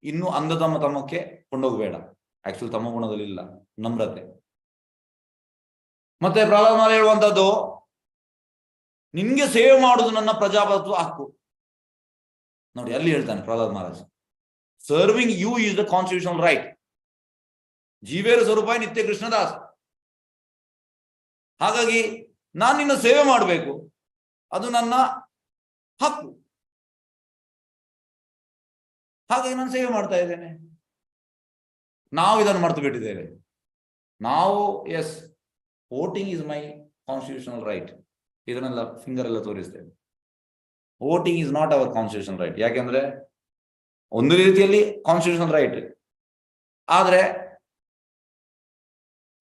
ಇನ್ನು ತಮ್ಮಕ್ಕೆ ಕೊಂಡೋಗ್ಬೇಡ. ಆಕ್ಚುಲಿ ತಮೋ ಗುಣದಲ್ಲಿ ಇಲ್ಲ, ನಮ್ರತೆ. ಮತ್ತೆ ಪ್ರಹ್ಲಾದ ಮಹಾರಾಜ್ ಹೇಳುವಂತದ್ದು, ನಿನ್ಗೆ ಸೇವೆ ಮಾಡುದು ನನ್ನ ಪ್ರಜಾಪ್ರಭುತ್ವ ಹಕ್ಕು. ನೋಡಿ, ಅಲ್ಲಿ ಹೇಳ್ತಾನೆ Prahlad Maharaj, serving you is the constitutional right. ಜೀವೇರ ಸ್ವರೂಪ ನಿತ್ಯ ಕೃಷ್ಣದಾಸ್. ಹಾಗಾಗಿ ನಾನು ನಿನ್ನ ಸೇವೆ ಮಾಡಬೇಕು, ಅದು ನನ್ನ ಹಕ್ಕು. ಹಾಗಾಗಿ ನಾನು ಸೇವೆ ಮಾಡ್ತಾ ಇದ್ದೇನೆ. ನಾವು ಇದನ್ನು ಮರೆತು ಬಿಟ್ಟಿದ್ದೇವೆ. ನಾವು yes, voting is my constitutional right, ಇದನ್ನೆಲ್ಲ ಫಿಂಗರ್ ಎಲ್ಲ ತೋರಿಸ್ತೇವೆ. Voting is not our constitutional right. ಯಾಕೆಂದ್ರೆ ಒಂದು ರೀತಿಯಲ್ಲಿ ಕಾನ್ಸ್ಟಿಟ್ಯೂಷನಲ್ ರೈಟ್, ಆದ್ರೆ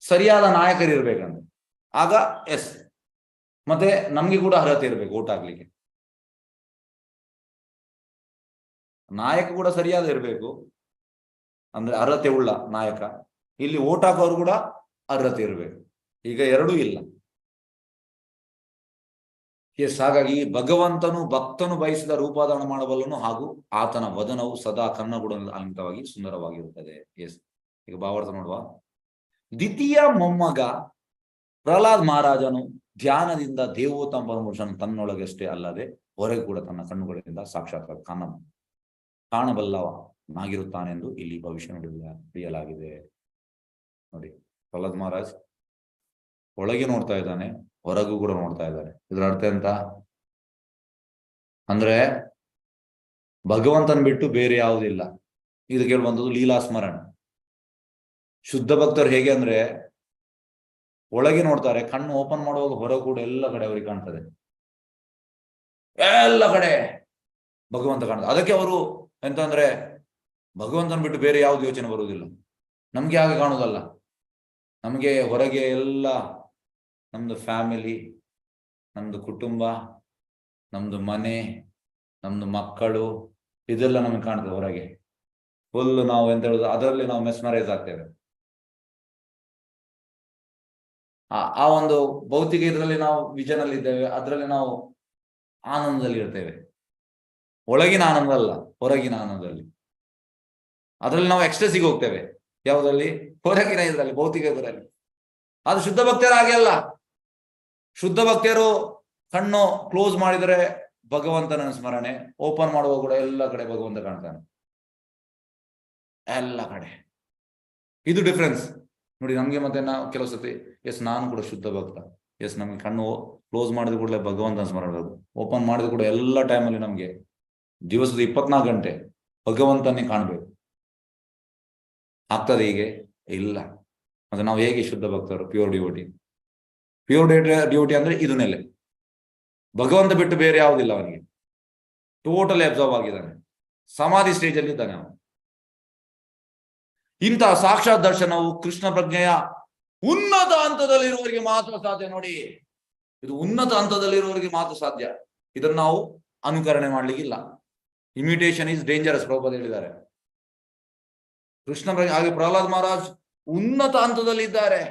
ಸರಿಯಾದ ನಾಯಕರು ಇರ್ಬೇಕಂದ್ರೆ ಆಗ ಎಸ್, ಮತ್ತೆ ನಮ್ಗೆ ಕೂಡ ಅರ್ಹತೆ ಇರ್ಬೇಕು ವೋಟ್ ಹಾಕ್ಲಿಕ್ಕೆ. ನಾಯಕ ಕೂಡ ಸರಿಯಾದ ಇರಬೇಕು, ಅಂದ್ರೆ ಅರ್ಹತೆ ಉಳ್ಳ ನಾಯಕ. ಇಲ್ಲಿ ವೋಟ್ ಹಾಕೋರು ಕೂಡ ಅರ್ಹತೆ ಇರಬೇಕು. ಈಗ ಎರಡೂ ಇಲ್ಲ. ಎಸ್, ಹಾಗಾಗಿ ಭಗವಂತನು ಭಕ್ತನು ಬಯಸಿದ ರೂಪಾಧಾರಣ ಮಾಡಬಲ್ಲನು, ಹಾಗೂ ಆತನ ವದನವು ಸದಾ ಕರ್ಣಗುಣಾನ್ವಿತವಾಗಿ ಸುಂದರವಾಗಿರುತ್ತದೆ. ಎಸ್, ಈಗ ಭಾವಾರ್ಥ ನೋಡುವ. ದ್ವಿತೀಯ ಮೊಮ್ಮಗ ಪ್ರಹ್ಲಾದ್ ಮಹಾರಾಜನು ಧ್ಯಾನದಿಂದ ದೇವೋತ್ತಮ ಪರಮಪುರುಷನು ತನ್ನೊಳಗಷ್ಟೇ ಅಲ್ಲದೆ ಹೊರಗೆ ಕೂಡ ತನ್ನ ಕಣ್ಣುಗಳಿಂದ ಸಾಕ್ಷಾತ್ಕಾರ ಕಾಣಬಲ್ಲವನಾಗಿರುತ್ತಾನೆಂದು ಇಲ್ಲಿ ಭವಿಷ್ಯ ನುಡಿಯಲಾಗಿದೆ. ನೋಡಿ, ಪ್ರಹ್ಲಾದ್ ಮಹಾರಾಜ್ ಒಳಗೆ ನೋಡ್ತಾ ಇದ್ದಾನೆ, ಹೊರಗೂ ಕೂಡ ನೋಡ್ತಾ ಇದ್ದಾನೆ. ಇದರ ಅರ್ಥ ಎಂತ ಅಂದ್ರೆ ಭಗವಂತನ ಬಿಟ್ಟು ಬೇರೆ ಯಾವುದಿಲ್ಲ. ಇದು ಕೇಳುವಂಥದ್ದು ಲೀಲಾ ಸ್ಮರಣೆ. ಶುದ್ಧ ಭಕ್ತರು ಹೇಗೆ ಅಂದ್ರೆ ಒಳಗೆ ನೋಡ್ತಾರೆ, ಕಣ್ಣು ಓಪನ್ ಮಾಡುವಾಗ ಹೊರ ಕೂಡ ಎಲ್ಲ ಕಡೆ ಅವ್ರಿಗೆ ಕಾಣ್ತದೆ, ಎಲ್ಲ ಕಡೆ ಭಗವಂತ ಕಾಣ್ತದೆ. ಅದಕ್ಕೆ ಅವರು ಎಂತಂದ್ರೆ ಭಗವಂತನ ಬಿಟ್ಟು ಬೇರೆ ಯಾವ್ದು ಯೋಚನೆ ಬರುವುದಿಲ್ಲ. ನಮ್ಗೆ ಹಾಗೆ ಕಾಣುವುದಲ್ಲ. ನಮ್ಗೆ ಹೊರಗೆ ಎಲ್ಲ ನಮ್ದು ಫ್ಯಾಮಿಲಿ, ನಮ್ದು ಕುಟುಂಬ, ನಮ್ದು ಮನೆ, ನಮ್ದು ಮಕ್ಕಳು, ಇದೆಲ್ಲ ನಮಗೆ ಕಾಣ್ತದೆ ಹೊರಗೆ. ಫುಲ್ ನಾವು ಎಂತ ಹೇಳುದು, ಅದರಲ್ಲಿ ನಾವು ಮೆಸ್ಮರೈಸ್ ಆಗ್ತೇವೆ. ಆ ಒಂದು ಭೌತಿಕ ಇದರಲ್ಲಿ ನಾವು ವಿಷನ್ ಅಲ್ಲಿ ಇದ್ದೇವೆ, ಅದರಲ್ಲಿ ನಾವು ಆನಂದದಲ್ಲಿ ಇರ್ತೇವೆ. ಒಳಗಿನ ಆನಂದ ಅಲ್ಲ, ಹೊರಗಿನ ಆನಂದದಲ್ಲಿ. ಅದರಲ್ಲಿ ನಾವು ಎಕ್ಸ್ಟ್ರೆಸ್ಸಿಗೆ ಹೋಗ್ತೇವೆ. ಯಾವುದ್ರಲ್ಲಿ? ಹೊರಗಿನ ಇದರಲ್ಲಿ, ಭೌತಿಕ ಇದರಲ್ಲಿ. ಅದು ಶುದ್ಧ ಭಕ್ತರು ಹಾಗೆ ಅಲ್ಲ. ಶುದ್ಧ ಭಕ್ತರು ಕಣ್ಣು ಕ್ಲೋಸ್ ಮಾಡಿದರೆ ಭಗವಂತನ ಸ್ಮರಣೆ, ಓಪನ್ ಮಾಡುವ ಕೂಡ ಎಲ್ಲ ಕಡೆ ಭಗವಂತ ಕಾಣ್ತಾನೆ, ಎಲ್ಲ ಕಡೆ. ಇದು ಡಿಫ್ರೆನ್ಸ್ ನೋಡಿ ನಮ್ಗೆ. ಮತ್ತೆ ನಾವು ಕೆಲವು ಸತಿ ಎಸ್ ನಾನು ಕೂಡ ಶುದ್ಧ ಭಕ್ತ, ಎಸ್ ನಮ್ಗೆ ಕಣ್ಣು ಕ್ಲೋಸ್ ಮಾಡಿದ ಕೂಡಲೇ ಭಗವಂತನ ಸ್ಮರಣೆ, ಓಪನ್ ಮಾಡಿದ ಕೂಡ ಎಲ್ಲ ಟೈಮಲ್ಲಿ ನಮ್ಗೆ ದಿವಸದ 24 ಗಂಟೆ ಭಗವಂತನೇ ಕಾಣ್ಬೇಕು. ಆಗ್ತದೆ ಹೀಗೆ? ಇಲ್ಲ. ಮತ್ತೆ ನಾವು ಹೇಗೆ ಶುದ್ಧ ಭಕ್ತರು? Pure devotee. ಪ್ಯೂರ್ ಡಿವೋಟಿ ಅಂದ್ರೆ ಇದು ನೆಲೆ. ಭಗವಂತ ಬಿಟ್ಟು ಬೇರೆ ಯಾವುದಿಲ್ಲ ಅವನಿಗೆ. ಟೋಟಲಿ ಅಬ್ಸರ್ವ್ ಆಗಿದ್ದಾನೆ, ಸಮಾಧಿ ಸ್ಟೇಜ್ ಅಲ್ಲಿ ಇದ್ದಾನೆ ಅವನು. ಇಂತಹ ಸಾಕ್ಷಾತ್ ದರ್ಶನವು ಕೃಷ್ಣ ಪ್ರಜ್ಞೆಯ ಉನ್ನತ ಹಂತದಲ್ಲಿರುವವರಿಗೆ ಮಾತ್ರ ಸಾಧ್ಯ. ನೋಡಿ, ಇದು ಉನ್ನತ ಹಂತದಲ್ಲಿರುವವರಿಗೆ ಮಾತ್ರ ಸಾಧ್ಯ. ಇದನ್ನು ನಾವು ಅನುಕರಣೆ ಮಾಡ್ಲಿಕ್ಕಿಲ್ಲ. ಇಮಿಟೇಷನ್ ಇಸ್ ಡೇಂಜರಸ್, ಪ್ರಭುಪಾದ ಹೇಳಿದ್ದಾರೆ. ಕೃಷ್ಣ ಪ್ರಜ್ಞೆ ಹಾಗೆ ಪ್ರಹ್ಲಾದ್ ಮಹಾರಾಜ್ ಉನ್ನತ ಹಂತದಲ್ಲಿ ಇದ್ದಾರೆ,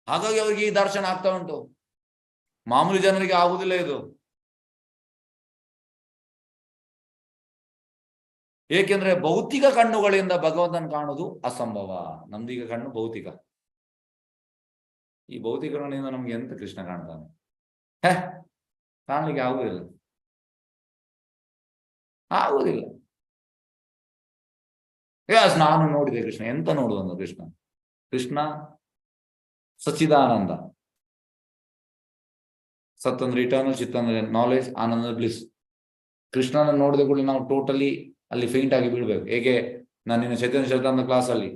ಹಾಗಾಗಿ ಅವರಿಗೆ ಈ ದರ್ಶನ ಆಗ್ತಾ ಉಂಟು. ಮಾಮೂಲಿ ಜನರಿಗೆ ಆಗುದಿಲ್ಲ ಇದು. ಏಕೆಂದ್ರೆ ಭೌತಿಕ ಕಣ್ಣುಗಳಿಂದ ಭಗವಂತನ ಕಾಣುವುದು ಅಸಂಭವ. ನಮ್ದೀಗ ಕಣ್ಣು ಭೌತಿಕ. ಈ ಭೌತಿಕ ಕಣ್ಣಿಂದ ನಮ್ಗೆ ಎಂತ ಕೃಷ್ಣ ಕಾಣ್ತಾನೆ? ಕಾಣ್ಲಿಕ್ಕೆ ಆಗುದಿಲ್ಲ, ಆಗುದಿಲ್ಲ. ಯಸ್, ನಾನು ನೋಡಿದೆ ಕೃಷ್ಣ. ಎಂತ ನೋಡುವಂತ ಕೃಷ್ಣ? ಕೃಷ್ಣ ಸಚ್ಚಿದಾನಂದ. ಸತ್ ಅಂದ್ರೆ ಇಟರ್ನಲ್, ಚಿತ್ತ ಅಂದ್ರೆ ನಾಲೆಜ್, ಆನಂದ ಬ್ಲಿಸ್. ಕೃಷ್ಣನ ನೋಡಿದ ಕೂಡ ನಾವು ಟೋಟಲಿ ಅಲ್ಲಿ ಫೇಂಟ್ ಆಗಿ ಬೀಳ್ಬೇಕು. ಹೇಗೆ ನಾನು ನಿನ್ನ ಚೈತನ್ಯ ಚರಿತಾಮೃತ ಕ್ಲಾಸ್ ಅಲ್ಲಿ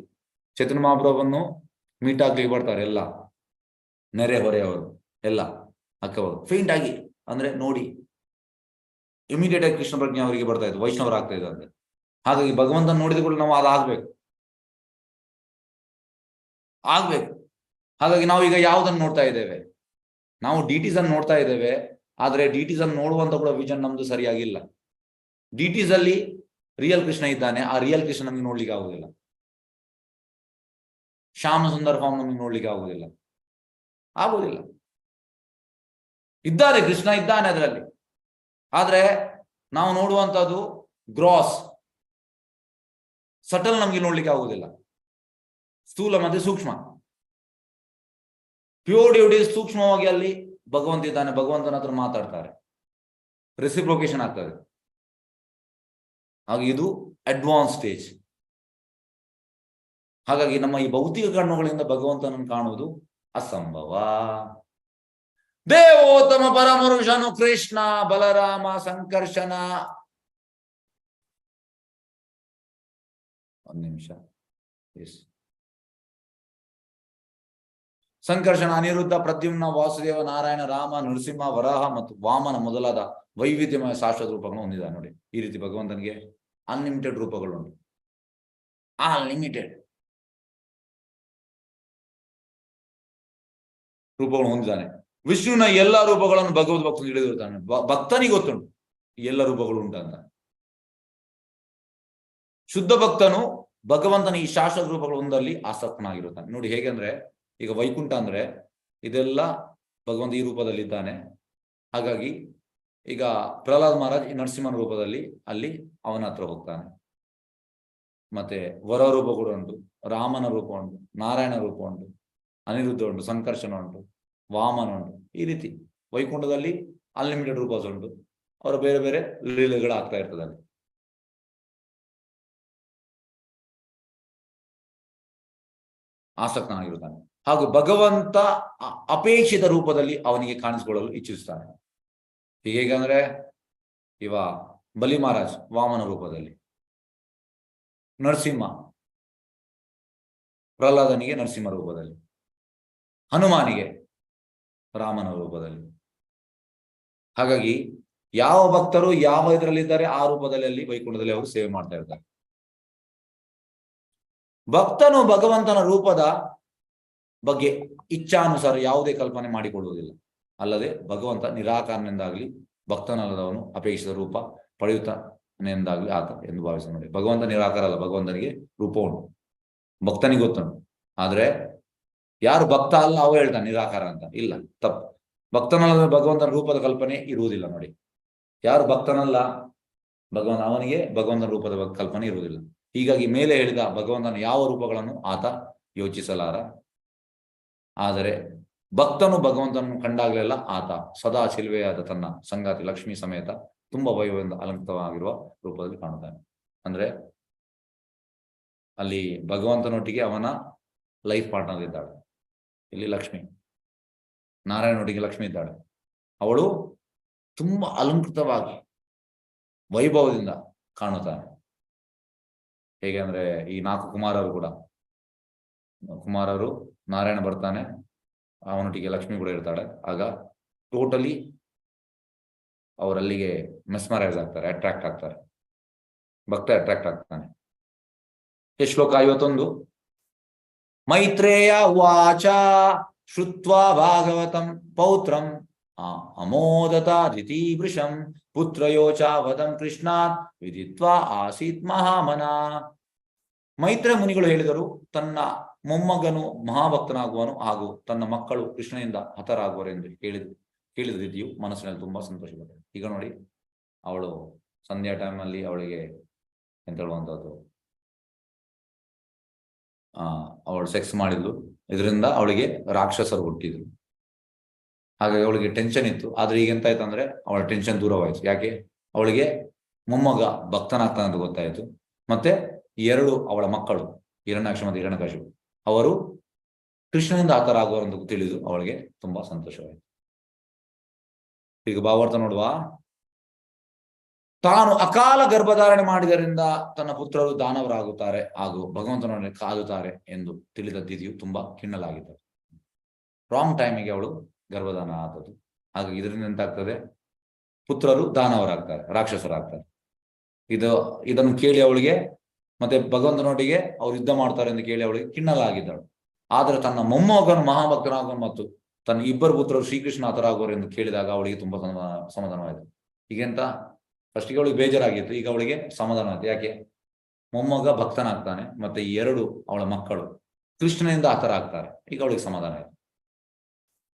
ಚೈತನ್ಯ ಮಹಾಪ್ರಭುವನ್ನು ಮೀಟ್ ಆಗ್ಲಿಕ್ಕೆ ಬರ್ತಾರೆ ಎಲ್ಲ ನೆರೆ ಹೊರೆಯವರು, ಎಲ್ಲ ಅಕ್ಕವರು ಫೇಂಟ್ ಆಗಿ ಅಂದ್ರೆ ನೋಡಿ ಇಮಿಡಿಯೇಟ್ ಆಗಿ ಕೃಷ್ಣ ಪ್ರಜ್ಞೆ ಅವರಿಗೆ ಬರ್ತಾ ಇತ್ತು, ವೈಷ್ಣವರು ಆಗ್ತಾ ಇದ್ದಾರೆ. ಹಾಗಾಗಿ ಭಗವಂತನ ನೋಡಿದ ಕೂಡ ನಾವು ಅದಾಗ್ಬೇಕು. ಹಾಗಾಗಿ ನಾವು ಈಗ ಯಾವುದನ್ನು ನೋಡ್ತಾ ಇದ್ದೇವೆ? ನಾವು ಡಿಟೀಸ್ ಅನ್ನು ನೋಡ್ತಾ ಇದ್ದೇವೆ, ಆದ್ರೆ ಡಿಟೀಸ್ ಅನ್ನು ನೋಡುವಂತ ಕೂಡ ವಿಷನ್ ನಮ್ದು ಸರಿಯಾಗಿಲ್ಲ. ಡಿಟೀಸ್ ಅಲ್ಲಿ ರಿಯಲ್ ಕೃಷ್ಣ ಇದ್ದಾನೆ, ಆ ರಿಯಲ್ ಕೃಷ್ಣ ನಮಗೆ ನೋಡ್ಲಿಕ್ಕೆ ಆಗುದಿಲ್ಲ. ಶ್ಯಾಮ ಸುಂದರ ಫಾರ್ಮ್ ನಮಗೆ ನೋಡ್ಲಿಕ್ಕೆ ಆಗುದಿಲ್ಲ. ಇದ್ದಾರೆ, ಕೃಷ್ಣ ಇದ್ದಾನೆ ಅದರಲ್ಲಿ. ಆದ್ರೆ ನಾವು ನೋಡುವಂತದ್ದು ಗ್ರಾಸ್, ಸಟಲ್ ನಮ್ಗೆ ನೋಡ್ಲಿಕ್ಕೆ ಆಗುದಿಲ್ಲ. ಸ್ಥೂಲ ಮತ್ತೆ ಸೂಕ್ಷ್ಮ. ಪ್ಯೂರ್ ಡಿವೋಟಿ ಸೂಕ್ಷ್ಮವಾಗಿ ಅಲ್ಲಿ ಭಗವಂತ ಇದ್ದಾನೆ, ಭಗವಂತನ ಹತ್ರ ಮಾತಾಡ್ತಾರೆ, ರೆಸಿಪ್ರೊಕೇಶನ್ ಆಗ್ತದೆ. ಹಾಗೆ ಇದು ಅಡ್ವಾನ್ಸ್ ಸ್ಟೇಜ್. ಹಾಗಾಗಿ ನಮ್ಮ ಈ ಭೌತಿಕ ಕಣ್ಣುಗಳಿಂದ ಭಗವಂತನನ್ನು ಕಾಣುವುದು ಅಸಂಭವ. ದೇವೋತ್ತಮ ಪರಮರುಷನು ಕೃಷ್ಣ ಬಲರಾಮ ಸಂಕರ್ಷಣ. ಒಂದು ನಿಮಿಷ. ಎಸ್, ಸಂಕರ್ಷಣ, ಅನಿರುದ್ಧ, ಪ್ರದ್ಯುಮ್ನ, ವಾಸುದೇವ, ನಾರಾಯಣ, ರಾಮ, ನರಸಿಂಹ, ವರಾಹ ಮತ್ತು ವಾಮನ ಮೊದಲಾದ ವೈವಿಧ್ಯಮಯ ಶಾಶ್ವತ ರೂಪಗಳನ್ನು ಹೊಂದಿದ್ದಾನೆ. ನೋಡಿ, ಈ ರೀತಿ ಭಗವಂತನಿಗೆ ಅನ್ಲಿಮಿಟೆಡ್ ರೂಪಗಳುಂಟು. ಅನ್ಲಿಮಿಟೆಡ್ ರೂಪಗಳನ್ನು ಹೊಂದಿದ್ದಾನೆ. ವಿಷ್ಣುವಿನ ಎಲ್ಲಾ ರೂಪಗಳನ್ನು ಭಗವದ್ ಭಕ್ತನು ಹಿಡಿದಿರ್ತಾನೆ. ಭಕ್ತನಿಗೆ ಗೊತ್ತುಂಟು ಎಲ್ಲ ರೂಪಗಳು ಉಂಟಂತ. ಶುದ್ಧ ಭಕ್ತನು ಭಗವಂತನ ಈ ಶಾಶ್ವತ ರೂಪಗಳು ಒಂದಲ್ಲಿ ಆಸಕ್ತನಾಗಿರುತ್ತಾನೆ. ನೋಡಿ ಹೇಗೆಂದ್ರೆ, ಈಗ ವೈಕುಂಠ ಅಂದ್ರೆ ಇದೆಲ್ಲ ಭಗವಂತ ಈ ರೂಪದಲ್ಲಿ ಇದ್ದಾನೆ. ಹಾಗಾಗಿ ಈಗ ಪ್ರಹ್ಲಾದ್ ಮಹಾರಾಜ್ ಈ ನರಸಿಂಹನ ರೂಪದಲ್ಲಿ ಅಲ್ಲಿ ಅವನ ಹತ್ರ ಹೋಗ್ತಾನೆ. ಮತ್ತೆ ವರ ರೂಪ ಕೂಡ ಉಂಟು, ರಾಮನ ರೂಪ ಉಂಟು, ನಾರಾಯಣ ರೂಪ ಉಂಟು, ಅನಿರುದ್ಧ ಉಂಟು, ಸಂಕರ್ಷಣ ಉಂಟು, ವಾಮನ ಉಂಟು. ಈ ರೀತಿ ವೈಕುಂಠದಲ್ಲಿ ಅನ್ಲಿಮಿಟೆಡ್ ರೂಪಸ್ ಉಂಟು. ಅವರ ಬೇರೆ ಬೇರೆ ಲೀಲೆಗಳಾಗ್ತಾ ಇರ್ತದೆ ಅಲ್ಲಿ. ಆಸಕ್ತನಾಗಿರುತ್ತಾನೆ. ಹಾಗೂ ಭಗವಂತ ಅಪೇಕ್ಷಿತ ರೂಪದಲ್ಲಿ ಅವನಿಗೆ ಕಾಣಿಸಿಕೊಳ್ಳಲು ಇಚ್ಛಿಸುತ್ತಾನೆ. ಹೇಗಂದ್ರೆ ಇವ ಬಲಿ ಮಹಾರಾಜ್ ವಾಮನ ರೂಪದಲ್ಲಿ, ನರಸಿಂಹ ಪ್ರಹ್ಲಾದನಿಗೆ ನರಸಿಂಹ ರೂಪದಲ್ಲಿ, ಹನುಮಾನಿಗೆ ರಾಮನ ರೂಪದಲ್ಲಿ. ಹಾಗಾಗಿ ಯಾವ ಭಕ್ತರು ಯಾವ ಇದರಲ್ಲಿದ್ದಾರೆ ಆ ರೂಪದಲ್ಲಿ ಅಲ್ಲಿ ವೈಕುಂಠದಲ್ಲಿ ಅವರು ಸೇವೆ ಮಾಡ್ತಾ ಇರ್ತಾರೆ. ಭಕ್ತನು ಭಗವಂತನ ರೂಪದ ಬಗ್ಗೆ ಇಚ್ಛಾನುಸಾರ ಯಾವುದೇ ಕಲ್ಪನೆ ಮಾಡಿಕೊಳ್ಳುವುದಿಲ್ಲ. ಅಲ್ಲದೆ ಭಗವಂತ ನಿರಾಕಾರನೆಂದಾಗಲಿ ಭಕ್ತನಲ್ಲದವನು ಅಪೇಕ್ಷಿತ ರೂಪ ಪಡೆಯುತ್ತಾನೆಂದಾಗಲಿ ಆತ ಎಂದು ಭಾವಿಸ. ನೋಡಿ, ಭಗವಂತ ನಿರಾಕಾರ ಅಲ್ಲ, ಭಗವಂತನಿಗೆ ರೂಪ ಉಂಟು, ಭಕ್ತನಿಗೆ ಗೊತ್ತುಂಟು. ಆದ್ರೆ ಯಾರು ಭಕ್ತ ಅಲ್ಲ ಅವ ಹೇಳ್ತಾನೆ ನಿರಾಕಾರ ಅಂತ. ಇಲ್ಲ, ತಪ್ಪು. ಭಕ್ತನಲ್ಲ ಭಗವಂತನ ರೂಪದ ಕಲ್ಪನೆ ಇರುವುದಿಲ್ಲ. ನೋಡಿ, ಯಾರು ಭಕ್ತನಲ್ಲ ಅವನಿಗೆ ಭಗವಂತನ ರೂಪದ ಕಲ್ಪನೆ ಇರುವುದಿಲ್ಲ. ಹೀಗಾಗಿ ಮೇಲೆ ಹೇಳಿದ ಭಗವಂತನ ಯಾವ ರೂಪಗಳನ್ನು ಆತ ಯೋಚಿಸಲಾರ. ಆದರೆ ಭಕ್ತನು ಭಗವಂತನನ್ನು ಕಂಡಾಗಲೆಲ್ಲ ಆತ ಸದಾ ಶಿಲ್ವೆಯಾದ ತನ್ನ ಸಂಗಾತಿ ಲಕ್ಷ್ಮಿ ಸಮೇತ ತುಂಬಾ ವೈಭವದಿಂದ ಅಲಂಕೃತವಾಗಿರುವ ರೂಪದಲ್ಲಿ ಕಾಣುತ್ತಾನೆ. ಅಂದ್ರೆ ಅಲ್ಲಿ ಭಗವಂತನೊಟ್ಟಿಗೆ ಅವನ ಲೈಫ್ ಪಾರ್ಟ್ನರ್ ಇದ್ದಾಳೆ. ಇಲ್ಲಿ ಲಕ್ಷ್ಮಿ, ನಾರಾಯಣನೊಟ್ಟಿಗೆ ಲಕ್ಷ್ಮಿ ಇದ್ದಾಳೆ. ಅವಳು ತುಂಬಾ ಅಲಂಕೃತವಾಗಿ ವೈಭವದಿಂದ ಕಾಣುತ್ತಾನೆ. ಹೇಗೆ ಅಂದ್ರೆ ಈ 4 ಕುಮಾರರು ಕೂಡ, ಕುಮಾರರು ನಾರಾಯಣ ಬರ್ತಾನೆ, ಅವನೊಟ್ಟಿಗೆ ಲಕ್ಷ್ಮಿ ಕೂಡ ಇರ್ತಾಳೆ. ಆಗ ಟೋಟಲಿ ಅವರಲ್ಲಿಗೆ ಮೆಸ್ಮರೈಸ್ ಆಗ್ತಾರೆ, ಅಟ್ರಾಕ್ಟ್ ಆಗ್ತಾರೆ. ಭಕ್ತ ಅಟ್ರಾಕ್ಟ್ ಆಗ್ತಾನೆ. ಶ್ಲೋಕ 51. ಮೈತ್ರೇಯ ವಾಚ ಶ್ರುತ್ವಾ ಭಾಗವತಂ ಪೌತ್ರಂ ಅಮೋದತ ಧಿತೀವೃಷಂ ಪುತ್ರಯೋಚ ವದಂ ಕೃಷ್ಣಾತ್ ವಿದಿತ್ವಾ ಆಸೀತ್ ಮಹಾಮನ. ಮೈತ್ರ ಮುನಿಗಳು ಹೇಳಿದರು, ತನ್ನ ಮೊಮ್ಮಗನು ಮಹಾಭಕ್ತನಾಗುವನು ಹಾಗೂ ತನ್ನ ಮಕ್ಕಳು ಕೃಷ್ಣನಿಂದ ಹತರಾಗುವರೆಂದು ಕೇಳಿದ ರೀತಿಯು ಮನಸ್ಸಿನಲ್ಲಿ ತುಂಬಾ ಸಂತೋಷಪಟ್ಟರು. ಈಗ ನೋಡಿ, ಅವಳು ಸಂಧ್ಯಾ ಟೈಮಲ್ಲಿ ಅವಳಿಗೆ ಎಂತ ಹೇಳುವಂಥದ್ದು, ಅವಳು ಸೆಕ್ಸ್ ಮಾಡಿದ್ಲು. ಇದರಿಂದ ಅವಳಿಗೆ ರಾಕ್ಷಸರು ಹುಟ್ಟಿದ್ರು. ಹಾಗಾಗಿ ಅವಳಿಗೆ ಟೆನ್ಷನ್ ಇತ್ತು. ಆದ್ರೆ ಈಗ ಎಂತ ಆಯ್ತು ಅಂದ್ರೆ ಅವಳ ಟೆನ್ಷನ್ ದೂರವಾಯಿತು. ಯಾಕೆ? ಅವಳಿಗೆ ಮೊಮ್ಮಗ ಭಕ್ತನಾಗ್ತಾನೆ ಅಂತ ಗೊತ್ತಾಯ್ತು. ಮತ್ತೆ 2 ಅವಳ ಮಕ್ಕಳು ಹಿರಣ್ಯಾಕ್ಷ ಮತ್ತು ಹಿರಣ್ಯಕಶಿಪು ಅವರು ಕೃಷ್ಣನಿಂದ ಹತರಾಗುವರು ಅಂತ ತಿಳಿದು ಅವಳಿಗೆ ತುಂಬಾ ಸಂತೋಷವಾಯಿತು. ಈಗ ಭಾವಾರ್ಥ ನೋಡುವ. ತಾನು ಅಕಾಲ ಗರ್ಭಧಾರಣೆ ಮಾಡಿದರಿಂದ ತನ್ನ ಪುತ್ರರು ದಾನವರಾಗುತ್ತಾರೆ ಹಾಗೂ ಭಗವಂತನೊಡನೆ ಕಾದುತ್ತಾರೆ ಎಂದು ತಿಳಿದ ದಿದಿಯು ತುಂಬಾ ಖಿನ್ನಲಾಗಿದ್ದರು. ರಾಂಗ್ ಟೈಮಿಗೆ ಅವಳು ಗರ್ಭಧಾನ ಆದದ್ದು. ಹಾಗಾಗಿ ಇದರಿಂದ ಎಂತಾಗ್ತದೆ, ಪುತ್ರರು ದಾನವರಾಗ್ತಾರೆ, ರಾಕ್ಷಸರಾಗ್ತಾರೆ. ಇದನ್ನು ಕೇಳಿ ಅವಳಿಗೆ, ಮತ್ತೆ ಭಗವಂತನೊಟ್ಟಿಗೆ ಅವ್ರು ಯುದ್ಧ ಮಾಡ್ತಾರೆ ಎಂದು ಕೇಳಿ ಅವಳಿಗೆ ಖಿನ್ನಲಾಗಿದ್ದಳು. ಆದ್ರೆ ತನ್ನ ಮೊಮ್ಮಗನು ಮಹಾಭಕ್ತನಾಗುವ ಮತ್ತು ತನ್ನ 2 ಪುತ್ರರು ಶ್ರೀಕೃಷ್ಣ ಹತರಾಗುವರು ಎಂದು ಕೇಳಿದಾಗ ಅವಳಿಗೆ ತುಂಬಾ ಸಮಾಧಾನವಾಯಿತು. ಈಗೆಂತ ಫಸ್ಟಿಗೆ ಅವಳಿಗೆ ಬೇಜಾರಾಗಿತ್ತು, ಈಗ ಅವಳಿಗೆ ಸಮಾಧಾನ ಆಯ್ತು. ಯಾಕೆ? ಮೊಮ್ಮಗ ಭಕ್ತನಾಗ್ತಾನೆ, ಮತ್ತೆ 2 ಅವಳ ಮಕ್ಕಳು ಕೃಷ್ಣನಿಂದ ಹತರಾಗ್ತಾರೆ. ಈಗ ಅವಳಿಗೆ ಸಮಾಧಾನ ಆಯ್ತು.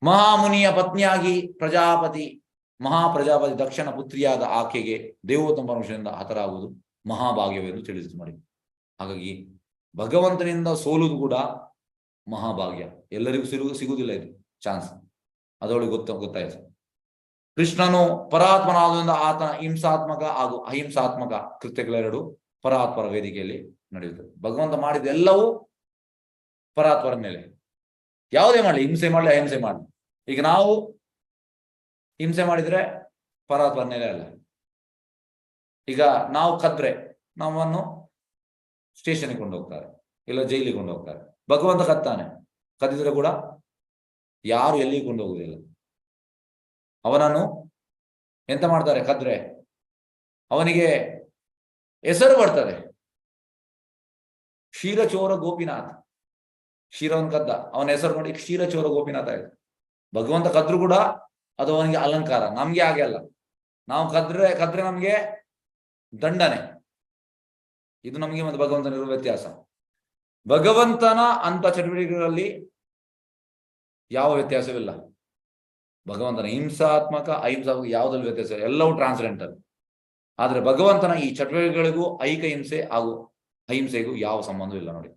ಮಹಾಮುನಿಯ ಪತ್ನಿಯಾಗಿ ಮಹಾಪ್ರಜಾಪತಿ ದಕ್ಷನ ಪುತ್ರಿಯಾದ ಆಕೆಗೆ ದೇವೋತ್ತಮ ಪರಮೇಶ್ವರನಿಂದ ಹತರಾಗುವುದು ಮಹಾಭಾಗ್ಯವೆಂದು ತಿಳಿಸಿತು ಮಾಡಿ. ಹಾಗಾಗಿ ಭಗವಂತನಿಂದ ಸೋಲುವುದು ಕೂಡ ಮಹಾಭಾಗ್ಯ. ಎಲ್ಲರಿಗೂ ಸಿಗುವುದಿಲ್ಲ ಇದು ಚಾನ್ಸ್. ಅದವಳಿಗೆ ಗೊತ್ತಾಯ್ತು. ಕೃಷ್ಣನು ಪರಾತ್ಮನಾದ್ರಿಂದ ಆತನ ಹಿಂಸಾತ್ಮಕ ಹಾಗೂ ಅಹಿಂಸಾತ್ಮಕ ಕೃತ್ಯಗಳೆರಡು ಪರಾತ್ಪರ ವೇದಿಕೆಯಲ್ಲಿ ನಡೆಯುತ್ತದೆ. ಭಗವಂತ ಮಾಡಿದೆಲ್ಲವೂ ಪರಾತ್ಪರ ಮೇಲೆ. ಯಾವುದೇ ಮಾಡಲಿ, ಹಿಂಸೆ ಮಾಡಲಿ ಅಹಿಂಸೆ ಮಾಡಲಿ. ಈಗ ನಾವು ಹಿಂಸೆ ಮಾಡಿದ್ರೆ ಪರಮೇಲೆ ಅಲ್ಲ. ಈಗ ನಾವು ಕದ್ರೆ ನಮ್ಮನ್ನು ಸ್ಟೇಷನ್ಗೆ ಕೊಂಡು ಹೋಗ್ತಾರೆ, ಇಲ್ಲ ಜೈಲಿಗೆ ಕೊಂಡು ಹೋಗ್ತಾರೆ. ಭಗವಂತ ಕತ್ತಾನೆ, ಕದ್ದಿದ್ರೆ ಕೂಡ ಯಾರು ಎಲ್ಲಿಗೆ ಕೊಂಡು ಹೋಗುದಿಲ್ಲ. ಅವನನ್ನು ಎಂತ ಮಾಡ್ತಾರೆ ಕದ್ರೆ, ಅವನಿಗೆ ಹೆಸರು ಬರ್ತದೆ, ಕ್ಷೀರಚೋರ ಗೋಪಿನಾಥ್. ಕ್ಷೀರವನ್ನು ಕದ್ದ, ಅವನ ಹೆಸರು ನೋಡಿ ಕ್ಷೀರಚೋರ ಗೋಪಿನಾಥ ಆಯ್ತು. ಭಗವಂತ ಕದ್ರು ಕೂಡ ಅದು ಅವನಿಗೆ ಅಲಂಕಾರ, ನಮ್ಗೆ ಹಾಗೆ ಅಲ್ಲ. ನಾವು ಕದ್ರೆ ನಮ್ಗೆ ದಂಡನೆ. ಇದು ನಮಗೆ ಮತ್ತು ಭಗವಂತನಿರುವ ವ್ಯತ್ಯಾಸ. ಭಗವಂತನ ಅಂತ ಚಟುವಟಿಕೆಗಳಲ್ಲಿ ಯಾವ ವ್ಯತ್ಯಾಸವಿಲ್ಲ. ಭಗವಂತನ ಹಿಂಸಾತ್ಮಕ ಅಹಿಂಸಾತ್ಮಕ ಯಾವುದ್ರಲ್ಲಿ ವ್ಯತ್ಯಾಸ, ಎಲ್ಲವೂ ಟ್ರಾನ್ಸ್ಡೆಂಟಲ್. ಆದ್ರೆ ಭಗವಂತನ ಈ ಚಟುವಟಿಕೆಗಳಿಗೂ ಐಕ ಹಿಂಸೆ ಹಾಗೂ ಅಹಿಂಸೆಗೂ ಯಾವ ಸಂಬಂಧವಿಲ್ಲ ನೋಡಿ.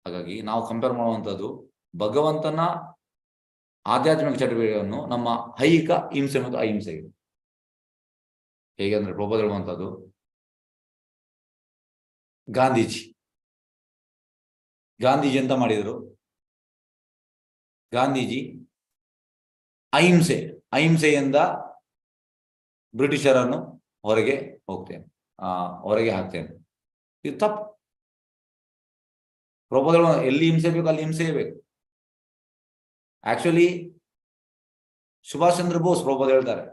ಹಾಗಾಗಿ ನಾವು ಕಂಪೇರ್ ಮಾಡುವಂಥದ್ದು ಭಗವಂತನ ಆಧ್ಯಾತ್ಮಿಕ ಚಟುವಟಿಕೆಯನ್ನು ನಮ್ಮ ಐಹಿಕ ಹಿಂಸೆ ಮತ್ತು ಅಹಿಂಸೆಗೆ. ಹೇಗೆ ಅಂದ್ರೆ ಪ್ರಭುಪಾದ ಹೇಳುವಂಥದ್ದು, ಗಾಂಧೀಜಿ ಎಂತ ಮಾಡಿದ್ರು? ಗಾಂಧೀಜಿ ಅಹಿಂಸೆಯಿಂದ ಬ್ರಿಟಿಷರನ್ನು ಹೊರಗೆ ಹಾಕ್ತೇನೆ. ಇದು ತಪ್ಪು. ಪ್ರಭುಪಾದ ಎಲ್ಲಿ ಹಿಂಸೆ ಬೇಕು ಅಲ್ಲಿ ಹಿಂಸೆ ಬೇಕು. ಆಕ್ಚುಲಿ ಸುಭಾಷ್ ಚಂದ್ರ ಬೋಸ್ ಪ್ರಭುಪಾದ ಹೇಳ್ತಾರೆ,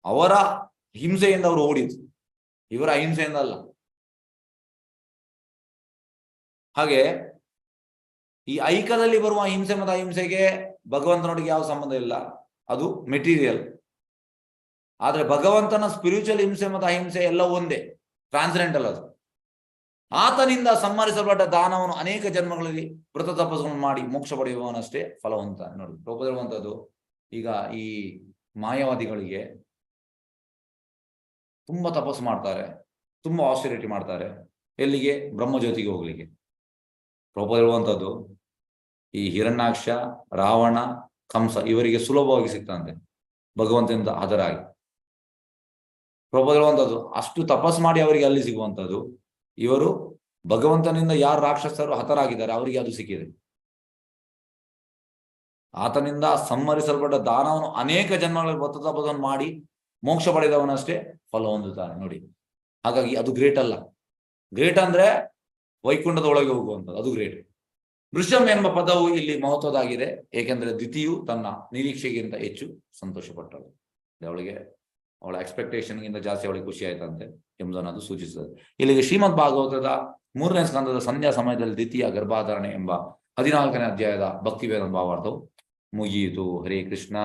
ಅವರ ಹಿಂಸೆಯಿಂದ ಅವರು ಓಡಿದ್ರು, ಇವರ ಅಹಿಂಸೆಯಿಂದ ಅಲ್ಲ. ಹಾಗೆ ಈ ಐಕ್ಯದಲ್ಲಿ ಬರುವ ಹಿಂಸೆ ಮತ್ತು ಅಹಿಂಸೆಗೆ ಭಗವಂತನೊಟ್ಟಿಗೆ ಯಾವ ಸಂಬಂಧ ಇಲ್ಲ, ಅದು ಮೆಟೀರಿಯಲ್. ಆದ್ರೆ ಭಗವಂತನ ಸ್ಪಿರಿಚುವಲ್ ಹಿಂಸೆ ಮತ್ತು ಅಹಿಂಸೆ ಎಲ್ಲ ಒಂದೇ, ಟ್ರಾನ್ಸ್ಡೆಂಟಲ್. ಅದು ಆತನಿಂದ ಸಂಹರಿಸಲ್ಪಟ್ಟ ದಾನವನ್ನು ಅನೇಕ ಜನ್ಮಗಳಲ್ಲಿ ವ್ರತ ತಪಸ್ಸುಗಳನ್ನು ಮಾಡಿ ಮೋಕ್ಷ ಪಡೆಯುವವನಷ್ಟೇ ಫಲವಂತ ನೋಡಿ. ಪ್ರಭುಪಾದ ಹೇಳುವಂಥದ್ದು, ಈಗ ಈ ಮಾಯಾವಾದಿಗಳಿಗೆ ತುಂಬಾ ತಪಸ್ಸು ಮಾಡ್ತಾರೆ, ತುಂಬಾ ಆಸ್ಟೆರಿಟಿ ಮಾಡ್ತಾರೆ. ಎಲ್ಲಿಗೆ? ಬ್ರಹ್ಮಜ್ಯೋತಿಗೆ ಹೋಗ್ಲಿಕ್ಕೆ. ಪ್ರಭುಪಾದ ಹೇಳುವಂಥದ್ದು, ಈ ಹಿರಣ್ಯಾಕ್ಷ, ರಾವಣ, ಕಂಸ ಇವರಿಗೆ ಸುಲಭವಾಗಿ ಸಿಗ್ತಂತೆ ಭಗವಂತನಿಂದ ಹತರಾಗಿ. ಪ್ರಭುಪಾದ ಹೇಳುವಂಥದ್ದು, ಅಷ್ಟು ತಪಸ್ಸು ಮಾಡಿ ಅವರಿಗೆ ಅಲ್ಲಿ ಸಿಗುವಂಥದ್ದು. ಇವರು ಭಗವಂತನಿಂದ ಯಾರು ರಾಕ್ಷಸರು ಹತರಾಗಿದ್ದಾರೆ ಅವರಿಗೆ ಅದು ಸಿಕ್ಕಿದೆ. ಆತನಿಂದ ಸಂಹರಿಸಲ್ಪಟ್ಟ ದಾನವನ್ನು ಅನೇಕ ಜನ್ಮಗಳಲ್ಲಿ ವ್ರತ ತಪಸ್ಸನ್ನು ಮಾಡಿ ಮೋಕ್ಷ ಪಡೆದವನಷ್ಟೇ ಫಲ ಹೊಂದುತ್ತಾನೆ ನೋಡಿ. ಹಾಗಾಗಿ ಅದು ಗ್ರೇಟ್ ಅಲ್ಲ. ಗ್ರೇಟ್ ಅಂದ್ರೆ ವೈಕುಂಠದ ಒಳಗೆ ಹೋಗುವಂಥದ್ದು, ಅದು ಗ್ರೇಟ್. ವೃಷಂ ಎಂಬ ಪದವು ಇಲ್ಲಿ ಮಹತ್ವದಾಗಿದೆ, ಏಕೆಂದರೆ ದ್ವಿತೀಯು ತನ್ನ ನಿರೀಕ್ಷೆಗಿಂತ ಹೆಚ್ಚು ಸಂತೋಷಪಟ್ಟಳು. ಅವಳ ಎಕ್ಸ್ಪೆಕ್ಟೇಷನ್ಗಿಂತ ಜಾಸ್ತಿ ಅವಳಿಗೆ ಖುಷಿ ಆಯ್ತಂತೆ ಎಂಬುದನ್ನು ಅದು ಸೂಚಿಸುತ್ತದೆ. ಇಲ್ಲಿಗೆ ಶ್ರೀಮದ್ ಭಾಗವತದ 3ನೇ ಸ್ಕಂದದ ಸಂಧ್ಯಾ ಸಮಯದಲ್ಲಿ ದ್ವಿತೀಯ ಗರ್ಭಾಧಾರಣೆ ಎಂಬ 14ನೇ ಅಧ್ಯಾಯದ ಭಕ್ತಿವೇದ ಭಾವಾರ್ಥವು ಮುಗಿಯಿತು. ಹರೇ ಕೃಷ್ಣ.